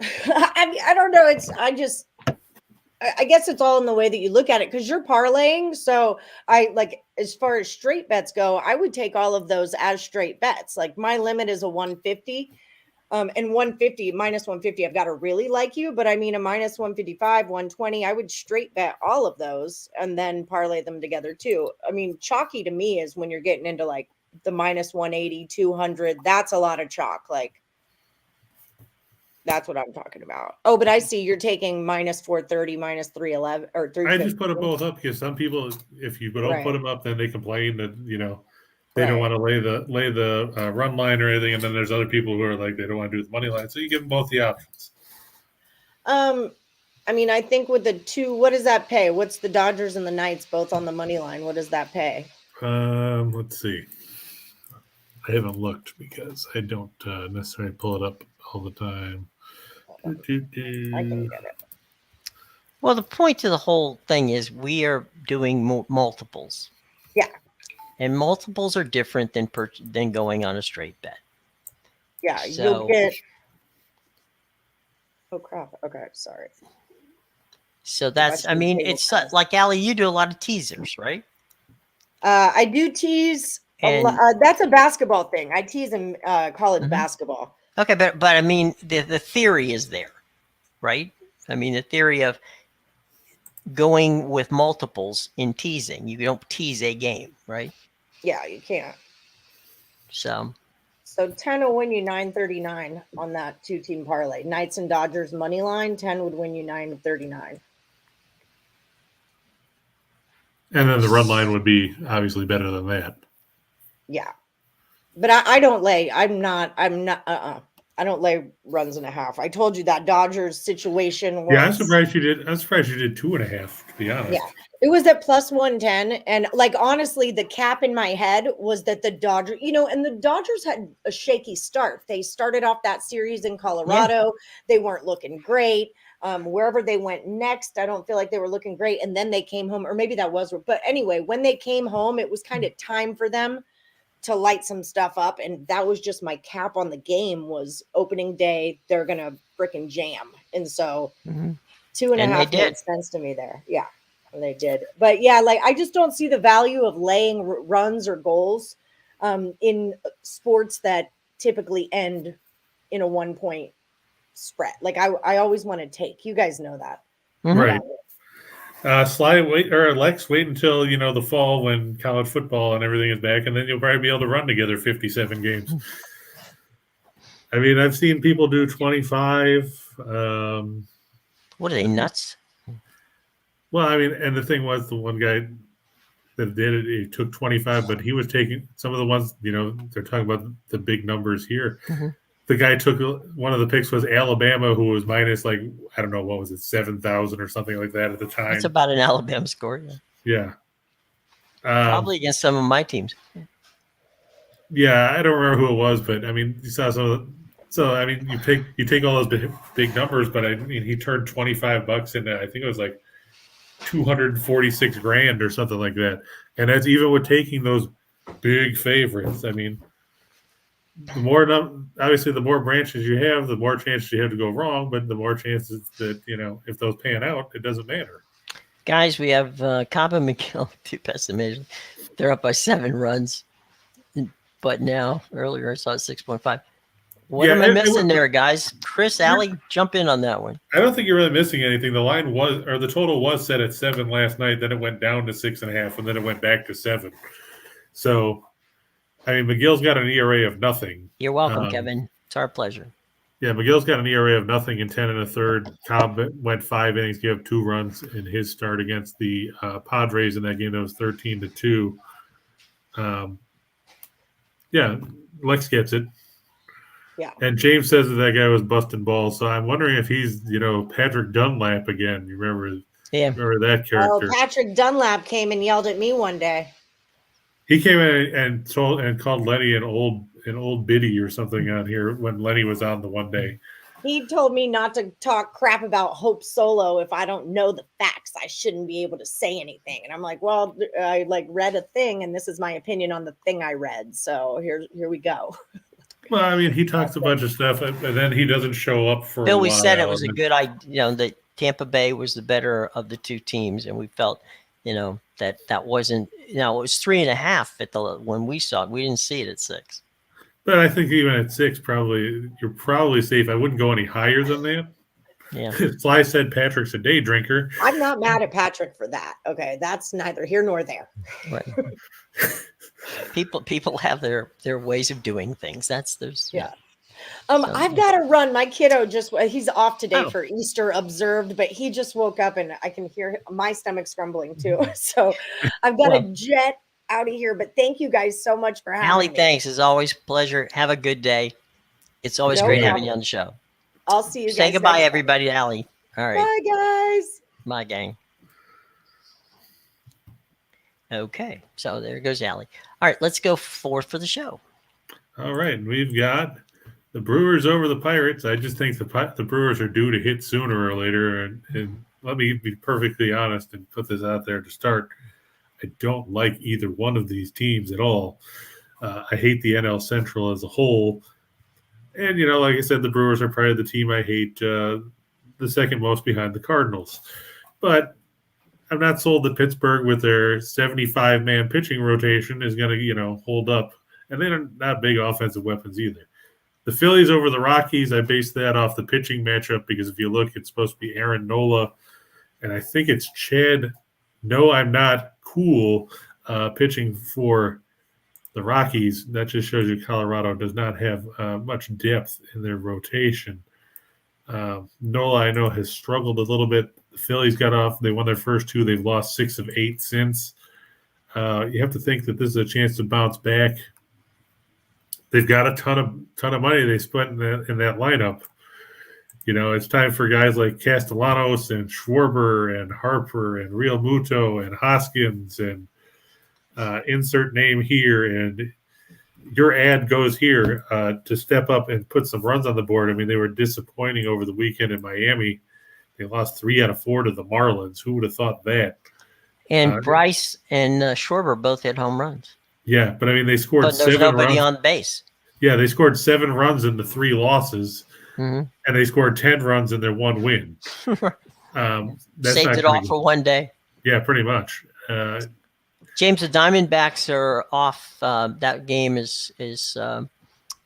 I don't know. I guess it's all in the way that you look at it, because you're parlaying. So as far as straight bets go, I would take all of those as straight bets. Like my limit is a 150. And 150 minus 150, I've got to really like you. But I mean, a minus 155, 120, I would straight bet all of those and then parlay them together too. I mean, chalky to me is when you're getting into like the minus 180, 200. That's a lot of chalk. Like, that's what I'm talking about. Oh, but I see you're taking minus 430, minus 311 or 350. I just put them both up because some people, if you don't put them up, then they complain that they don't want to lay the run line or anything, and then there's other people who are like they don't want to do the money line. So you give them both the options. I mean, I think with the 2, what does that pay? What's the Dodgers and the Knights both on the money line? What does that pay? Let's see. I haven't looked because I don't necessarily pull it up all the time. I can get it. Well, the point to the whole thing is we are doing multiples. Yeah. And multiples are different than going on a straight bet. Yeah, so, you'll get. Oh crap! Okay, sorry. So that's. I mean, it's like Allie. You do a lot of teasers, right? I do tease. That's a basketball thing. I tease in college basketball. Okay, but I mean, the theory is there, right? I mean, the theory of going with multiples in teasing. You don't tease a game, right? Yeah, you can't. So 10 will win you 939 on that 2-team parlay. Knights and Dodgers money line, 10 would win you 939. And then the run line would be obviously better than that. Yeah. But I don't lay. I don't lay runs and a half. I told you that Dodgers situation was. Yeah, I'm surprised you did 2.5, to be honest. Yeah. It was at plus 110. And like, honestly, the cap in my head was that the Dodgers, and the Dodgers had a shaky start. They started off that series in Colorado. They weren't looking great. Wherever they went next, I don't feel like they were looking great. And then they came home, or maybe that was, but anyway, when they came home, it was kind of time for them to light some stuff up. And that was just my cap on the game was opening day. They're going to freaking jam. And so 2.5 made sense to me there. Yeah. They did. But yeah, like I just don't see the value of laying runs or goals in sports that typically end in a 1-point spread. Like I always want to take. You guys know that. Right. Lex, wait until the fall when college football and everything is back, and then you'll probably be able to run together 57 games. I mean, I've seen people do 25. What are they, nuts? Well, I mean, and the thing was, the one guy that did it, he took 25, but he was taking some of the ones, they're talking about the big numbers here. The guy took one of the picks was Alabama, who was minus, like, I don't know, what was it, 7,000 or something like that at the time. That's about an Alabama score. Yeah. Probably against some of my teams. Yeah, I don't remember who it was, but I mean, you saw some of the. So I mean, you take all those big numbers, but I mean, he turned $25 into, I think it was like 246 grand or something like that, and that's even with taking those big favorites. I mean, the more branches you have, the more chances you have to go wrong, but the more chances that if those pan out, it doesn't matter. Guys, we have Cobb and McGill, two pessimism. They're up by 7 runs, but now earlier I saw 6.5. What am I missing there, guys? Chris, Allie, jump in on that one. I don't think you're really missing anything. The line was, or the total was set at 7 last night. Then it went down to 6.5, and then it went back to 7. So, I mean, McGill's got an ERA of nothing. You're welcome, Kevin. It's our pleasure. Yeah, McGill's got an ERA of nothing in 10 1/3. Cobb went 5 innings, gave up 2 runs in his start against the Padres in that game that was 13-2. Yeah, Lex gets it. Yeah. And James says that guy was busting balls. So I'm wondering if he's, Patrick Dunlap again. You remember that character? Oh, Patrick Dunlap came and yelled at me one day. He came in and called Lenny an old biddy or something on here when Lenny was on the one day. He told me not to talk crap about Hope Solo. If I don't know the facts, I shouldn't be able to say anything. And I'm like, well, I read a thing, and this is my opinion on the thing I read. So here we go. Well, I mean, he talks a bunch of stuff, and then he doesn't show up for Bill, a while. we said it was a good idea, that Tampa Bay was the better of the two teams, and we felt, that wasn't, it was 3.5 when we saw it. We didn't see it at 6. But I think even at 6, you're probably safe. I wouldn't go any higher than that. Yeah. Sly said Patrick's a day drinker. I'm not mad at Patrick for that. Okay, that's neither here nor there. Right. People have their ways of doing things. Yeah. I've got to run. My kiddo he's off today for Easter observed, but he just woke up and I can hear my stomach's grumbling too. So I've got to jet out of here, but thank you guys so much for having Allie, me. thanks. It's always a pleasure. Have a good day. It's always great having you on the show. I'll see you guys. Say goodbye, everybody, to Allie. All right. Bye, guys. My gang. Okay, so there goes Allie. All right, let's go forth for the show. All right, we've got the Brewers over the Pirates. I just think the Brewers are due to hit sooner or later. And let me be perfectly honest and put this out there to start. I don't like either one of these teams at all. I hate the NL Central as a whole. And, like I said, the Brewers are probably the team I hate the second most behind the Cardinals. But I'm not sold that Pittsburgh with their 75-man pitching rotation is going to, hold up. And they're not big offensive weapons either. The Phillies over the Rockies, I based that off the pitching matchup because if you look, it's supposed to be Aaron Nola. And I think it's Chad, no, I'm not cool, pitching for the Rockies. That just shows you Colorado does not have much depth in their rotation. Nola, I know, has struggled a little bit. The Phillies got off. They won their first 2. They've lost 6 of 8 since. You have to think that this is a chance to bounce back. They've got a ton of money they spent in that lineup. It's time for guys like Castellanos and Schwarber and Harper and Real Muto and Hoskins and insert name here, and your ad goes here to step up and put some runs on the board. I mean, they were disappointing over the weekend in Miami. They lost 3 out of 4 to the Marlins. Who would have thought that? And Bryce and Schwarber both hit home runs. Yeah, but I mean, they scored But there's 7 nobody runs. on base. Yeah, they scored 7 runs in the 3 losses, Mhm. and they scored 10 runs in their 1 win. That's Saved it all for one day. Yeah, pretty much. James, the Diamondbacks are off. That game is the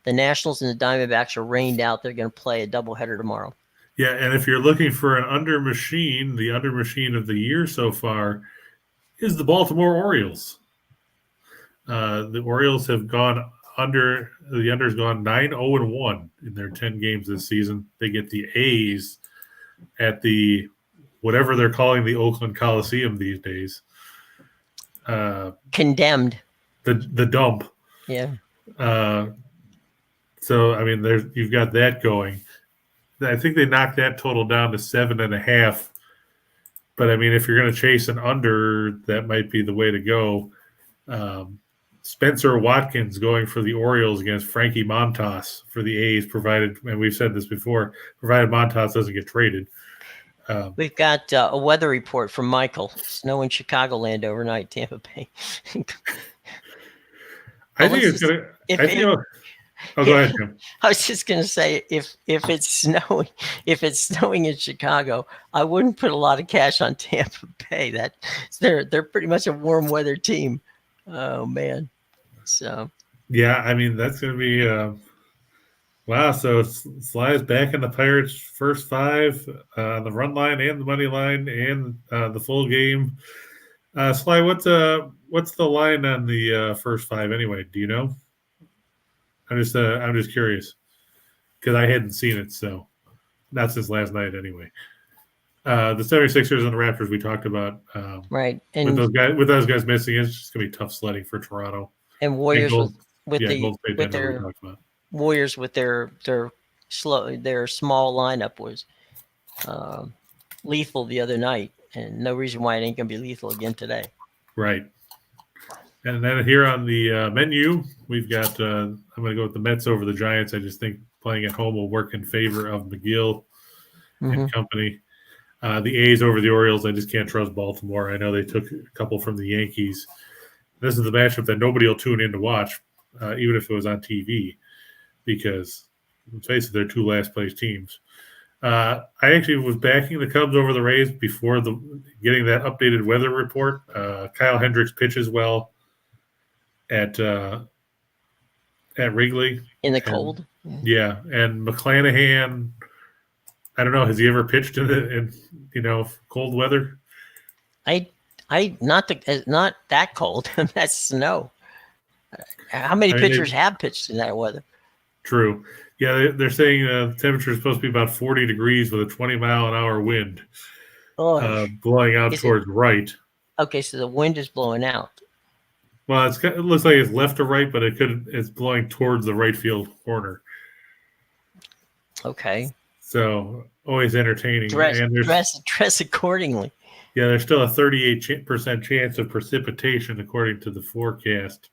Nationals and the Diamondbacks are rained out. They're going to play a doubleheader tomorrow. Yeah, and if you're looking for an under machine, the under machine of the year so far is the Baltimore Orioles. The Orioles have gone under. The under's gone 9-0-1 in their 10 games this season. They get the A's at the whatever they're calling the Oakland Coliseum these days. Condemned. The dump. Yeah. So I mean, you've got that going. I think they knocked that total down to 7.5. But I mean, if you're going to chase an under, that might be the way to go. Spencer Watkins going for the Orioles against Frankie Montas for the A's, provided, and we've said this before, provided Montas doesn't get traded. We've got a weather report from Michael. Snow in Chicagoland overnight, Tampa Bay. I think it's going to. Oh, go ahead, Jim. I was just going to say, if it's snowing in Chicago, I wouldn't put a lot of cash on Tampa Bay. They're pretty much a warm weather team. Oh man, so yeah, I mean that's going to be wow. So Sly is back in the Pirates' first 5 on the run line and the money line and the full game. Sly, what's the line on the first 5 anyway? Do you know? I'm just curious because I hadn't seen it, so not since last night anyway. The 76ers and the Raptors we talked about, right, and with those guys missing, it's just gonna be tough sledding for Toronto and Warriors with their small lineup was lethal the other night, and no reason why it ain't gonna be lethal again today. Right. And then here on the menu, we've got I'm going to go with the Mets over the Giants. I just think playing at home will work in favor of McGill and company. The A's over the Orioles, I just can't trust Baltimore. I know they took a couple from the Yankees. This is the matchup that nobody will tune in to watch, even if it was on TV, because, let's face it, they're 2 last-place teams. I actually was backing the Cubs over the Rays before getting that updated weather report. Kyle Hendricks pitches well at Wrigley in the cold. Yeah, and McClanahan, I don't know, has he ever pitched in cold weather? Not that cold. That's snow. How many pitchers have pitched in that weather? True. Yeah, they're saying the temperature is supposed to be about 40 degrees with a 20-mile-an-hour wind blowing out towards right. Okay, so the wind is blowing out. Well, it looks like it's left to right, but it's blowing towards the right field corner. Okay. So always entertaining. Dress accordingly. Yeah, there's still a 38% chance of precipitation according to the forecast.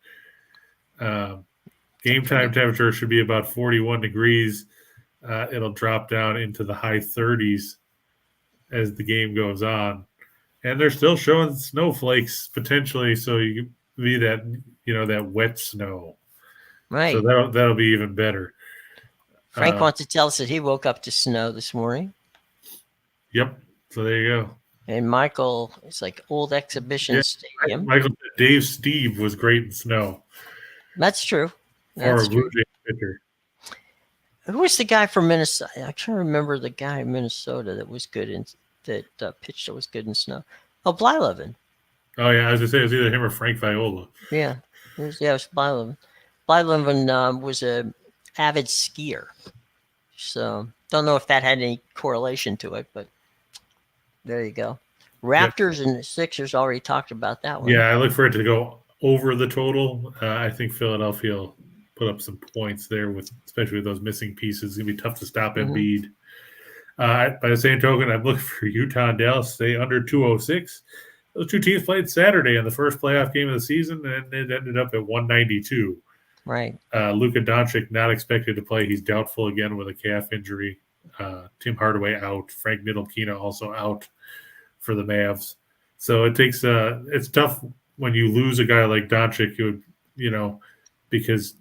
Game time temperature should be about 41 degrees. It'll drop down into the high 30s as the game goes on. And they're still showing snowflakes potentially, so you be that wet snow. Right. So that'll be even better. Frank wants to tell us that he woke up to snow this morning. Yep. So there you go. And Michael, it's like old exhibition stadium. Michael said Dave Steve was great in snow. That's true. That's true. Pitcher. Who was the guy from Minnesota? I can't remember the guy in Minnesota that was good pitched that was good in snow. Oh, Blyleven. Oh yeah, I was gonna say it was either him or Frank Viola. Yeah, it was Blyleven. Blyleven was a avid skier, so don't know if that had any correlation to it, but there you go. Raptors and the Sixers already talked about that one. Yeah, I look for it to go over the total. I think Philadelphia will put up some points there, especially with those missing pieces. It's gonna be tough to stop Embiid. By the same token, I'm looking for Utah and Dallas to stay under 206. Those two teams played Saturday in the first playoff game of the season, and it ended up at 192. Right. Luka Doncic not expected to play. He's doubtful again with a calf injury. Tim Hardaway out. Frank Ntilikina also out for the Mavs. So it takes it's tough when you lose a guy like Doncic, because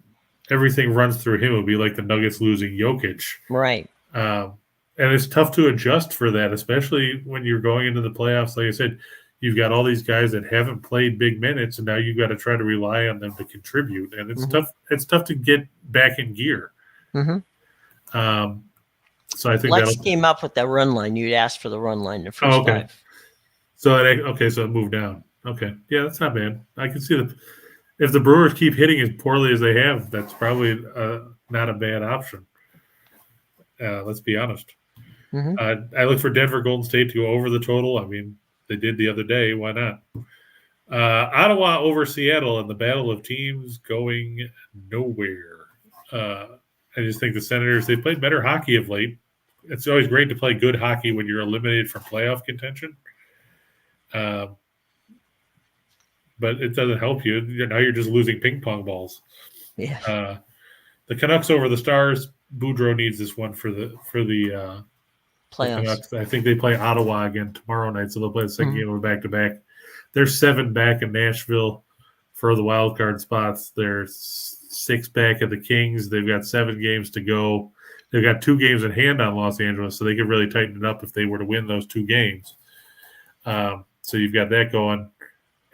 everything runs through him. It would be like the Nuggets losing Jokic. Right. And it's tough to adjust for that, especially when you're going into the playoffs. Like I said, you've got all these guys that haven't played big minutes, and now you've got to try to rely on them to contribute. And it's tough. It's tough to get back in gear. Mm-hmm. So I think Lex came up with that run line. You'd asked for the run line the first five. So it moved down. Okay, yeah, that's not bad. I can see if the Brewers keep hitting as poorly as they have, that's probably not a bad option. Let's be honest. Mm-hmm. I look for Denver Golden State to go over the total. I mean, they did the other day. Why not? Ottawa over Seattle in the battle of teams going nowhere. I just think the Senators, they played better hockey of late. It's always great to play good hockey when you're eliminated from playoff contention. But it doesn't help you. Now you're just losing ping pong balls. Yeah. The Canucks over the Stars. Boudreaux needs this one for the playoffs. Canucks. I think they play Ottawa again tomorrow night, so they'll play the second game of back-to-back. They're 7 back in Nashville for the wild card spots. They're 6 back at the Kings. They've got 7 games to go. They've got 2 games in hand on Los Angeles, so they could really tighten it up if they were to win those 2 games. So you've got that going.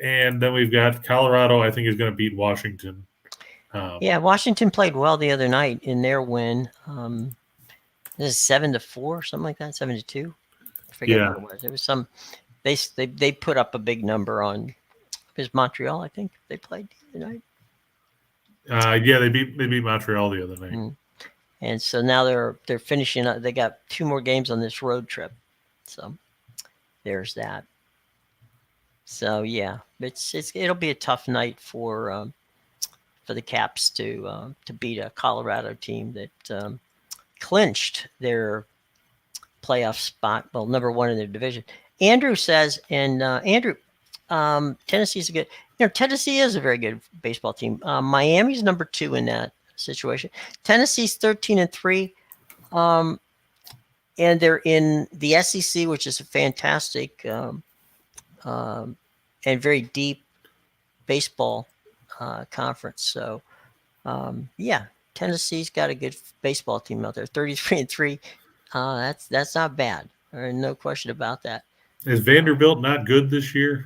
And then we've got Colorado, I think, is going to beat Washington. Washington played well the other night in their win. This is 7-4, something like that, 7-2. I forget what it was. It was some. They put up a big number on. It was Montreal, I think they played the other night. They beat Montreal the other night. Mm. And so now they're finishing up. They got 2 more games on this road trip. So there's that. So yeah, it'll be a tough night for the Caps to beat a Colorado team that clinched their playoff spot. Well, number 1 in their division. Andrew says, and Andrew, Tennessee's a good. Tennessee is a very good baseball team. Miami's number 2 in that situation. Tennessee's 13-3, and they're in the SEC, which is a fantastic and very deep baseball conference. So, Tennessee's got a good baseball team out there. 33-3. That's not bad. No question about that. Is Vanderbilt not good this year?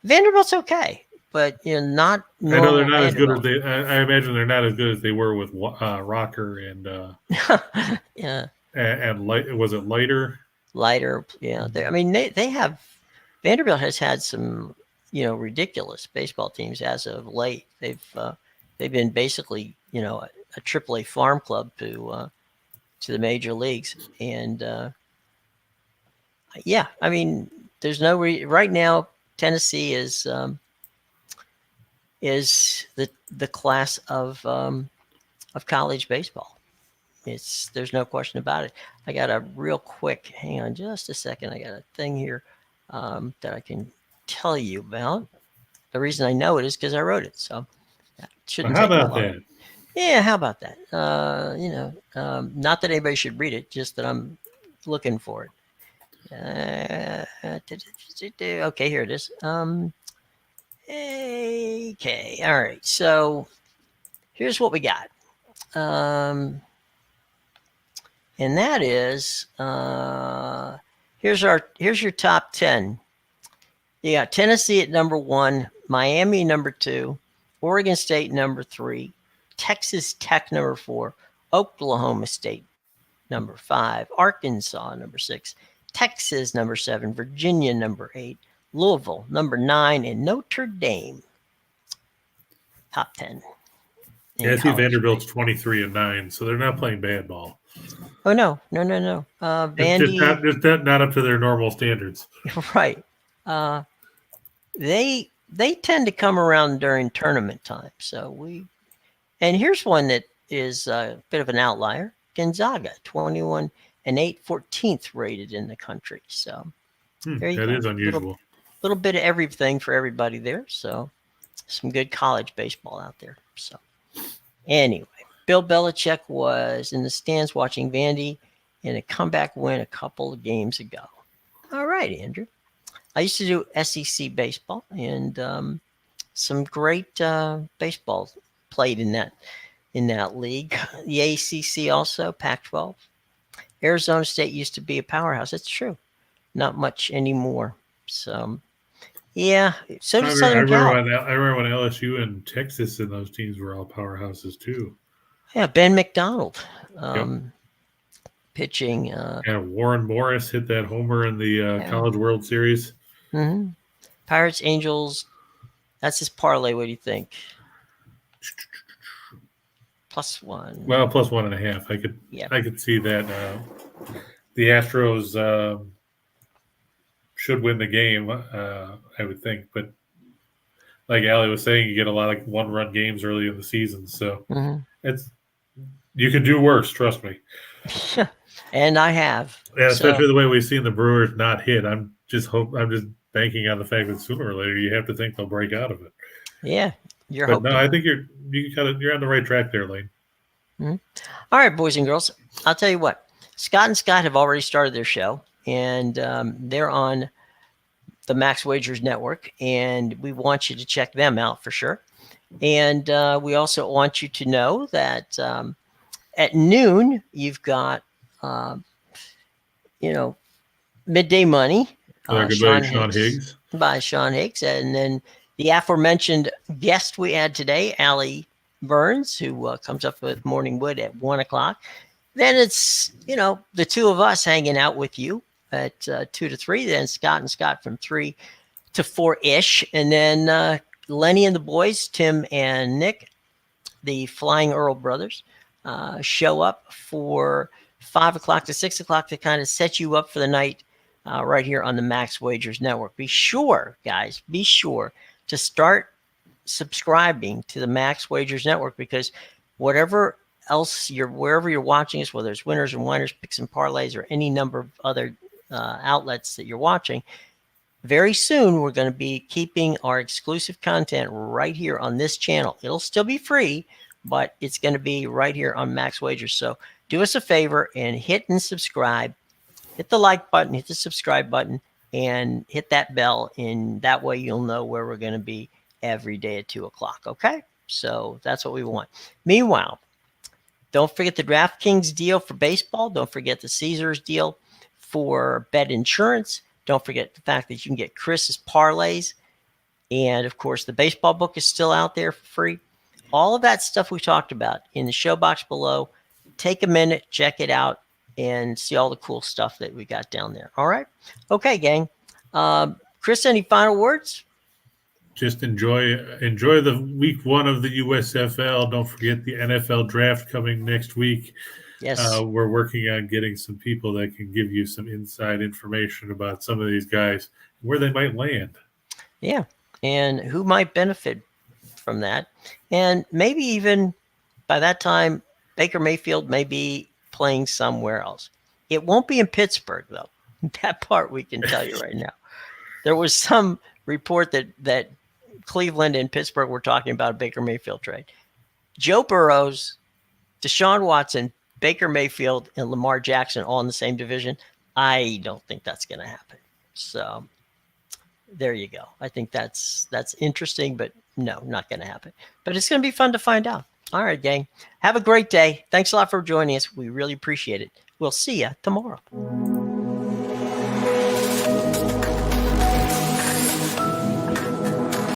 Vanderbilt's okay, but not. I know they're not as good as they. I imagine they're not as good as they were with Rocker and yeah. And was it Leiter? Leiter, yeah. They have. Vanderbilt has had some ridiculous baseball teams as of late. They've been basically a AAA farm club to the major leagues, and there's no right now. Tennessee is the class of college baseball. There's no question about it. I got a real quick. Hang on, just a second. I got a thing here that I can tell you about. The reason I know it is because I wrote it. So that shouldn't take long. That? Yeah, how about that? Not that anybody should read it, just that I'm looking for it. Okay, here it is. Okay, all right. So here's what we got. And that is here's your top 10. You got Tennessee at number 1, Miami number 2, Oregon State number 3, Texas Tech number 4, Oklahoma State number 5, Arkansas number 6, Texas number 7, Virginia number 8, Louisville number 9, and Notre Dame top 10. Yeah, I see Vanderbilt's 23-9, so they're not playing bad ball. Oh no. Vandy, just not up to their normal standards. Right. They tend to come around during tournament time. And here's one that is a bit of an outlier. Gonzaga, 21 and 814th rated in the country. So there you That go. is unusual. Little bit of everything for everybody there. So some good college baseball out there. So anyway, Bill Belichick was in the stands watching Vandy in a comeback win a couple of games ago. All right, Andrew. I used to do SEC baseball, and some great baseball played in that league. The ACC also, Pac-12. Arizona State used to be a powerhouse. It's true. Not much anymore. So, yeah. So does Southern Cal. I remember when LSU and Texas and those teams were all powerhouses too. Yeah, Ben McDonald Yep. pitching. And Warren Morris hit that homer in the College World Series. Mm-hmm. Pirates, Angels. That's his parlay. What do you think? +1. Well, +1.5. I could see that. The Astros should win the game, I would think. But like Allie was saying, you get a lot of one-run games early in the season, so you could do worse. Trust me. And I have. Yeah, especially the way we've seen the Brewers not hit. I'm just banking on the fact that sooner or later you have to think they'll break out of it. Yeah, you're but hoping. No, I think you're on the right track there, Lane. Mm-hmm. All right, boys and girls. I'll tell you what. Scott and Scott have already started their show, and they're on the Max Wagers Network, and we want you to check them out for sure. And we also want you to know that at noon you've got Midday Money. Sean Higgs. By Sean Higgs. And then the aforementioned guest we had today, Allie Burns, who comes up with Morning Wood at 1 o'clock. Then it's, the two of us hanging out with you at 2 to 3. Then Scott and Scott from 3 to 4-ish. And then Lenny and the boys, Tim and Nick, the Flying Earl brothers, show up for 5 o'clock to 6 o'clock to kind of set you up for the night right here on the Max Wagers Network. Be sure, guys, to start subscribing to the Max Wagers Network, because wherever you're watching us, whether it's winners and whiners, picks and parlays, or any number of other outlets that you're watching, very soon we're going to be keeping our exclusive content right here on this channel. It'll still be free, but it's going to be right here on Max Wagers. So do us a favor and hit and subscribe. Hit the like button, hit the subscribe button, and hit that bell. And that way you'll know where we're going to be every day at 2 o'clock. Okay? So that's what we want. Meanwhile, don't forget the DraftKings deal for baseball. Don't forget the Caesars deal for bet insurance. Don't forget the fact that you can get Chris's parlays. And, of course, the baseball book is still out there for free. All of that stuff we talked about in the show box below. Take a minute, check it out, and see all the cool stuff that we got down there. All right? Okay, gang. Chris, any final words? Just enjoy the week 1 of the USFL. Don't forget the NFL draft coming next week. Yes. We're working on getting some people that can give you some inside information about some of these guys, where they might land. Yeah, and who might benefit from that. And maybe even by that time, Baker Mayfield may be playing somewhere else. It won't be in Pittsburgh, though. That part we can tell you right now. There was some report that Cleveland and Pittsburgh were talking about a Baker Mayfield trade. Joe Burrows, Deshaun Watson, Baker Mayfield, and Lamar Jackson all in the same division. I don't think that's going to happen. So there you go. I think that's interesting, but no, not going to happen. But it's going to be fun to find out. All right, gang. Have a great day. Thanks a lot for joining us. We really appreciate it. We'll see you tomorrow.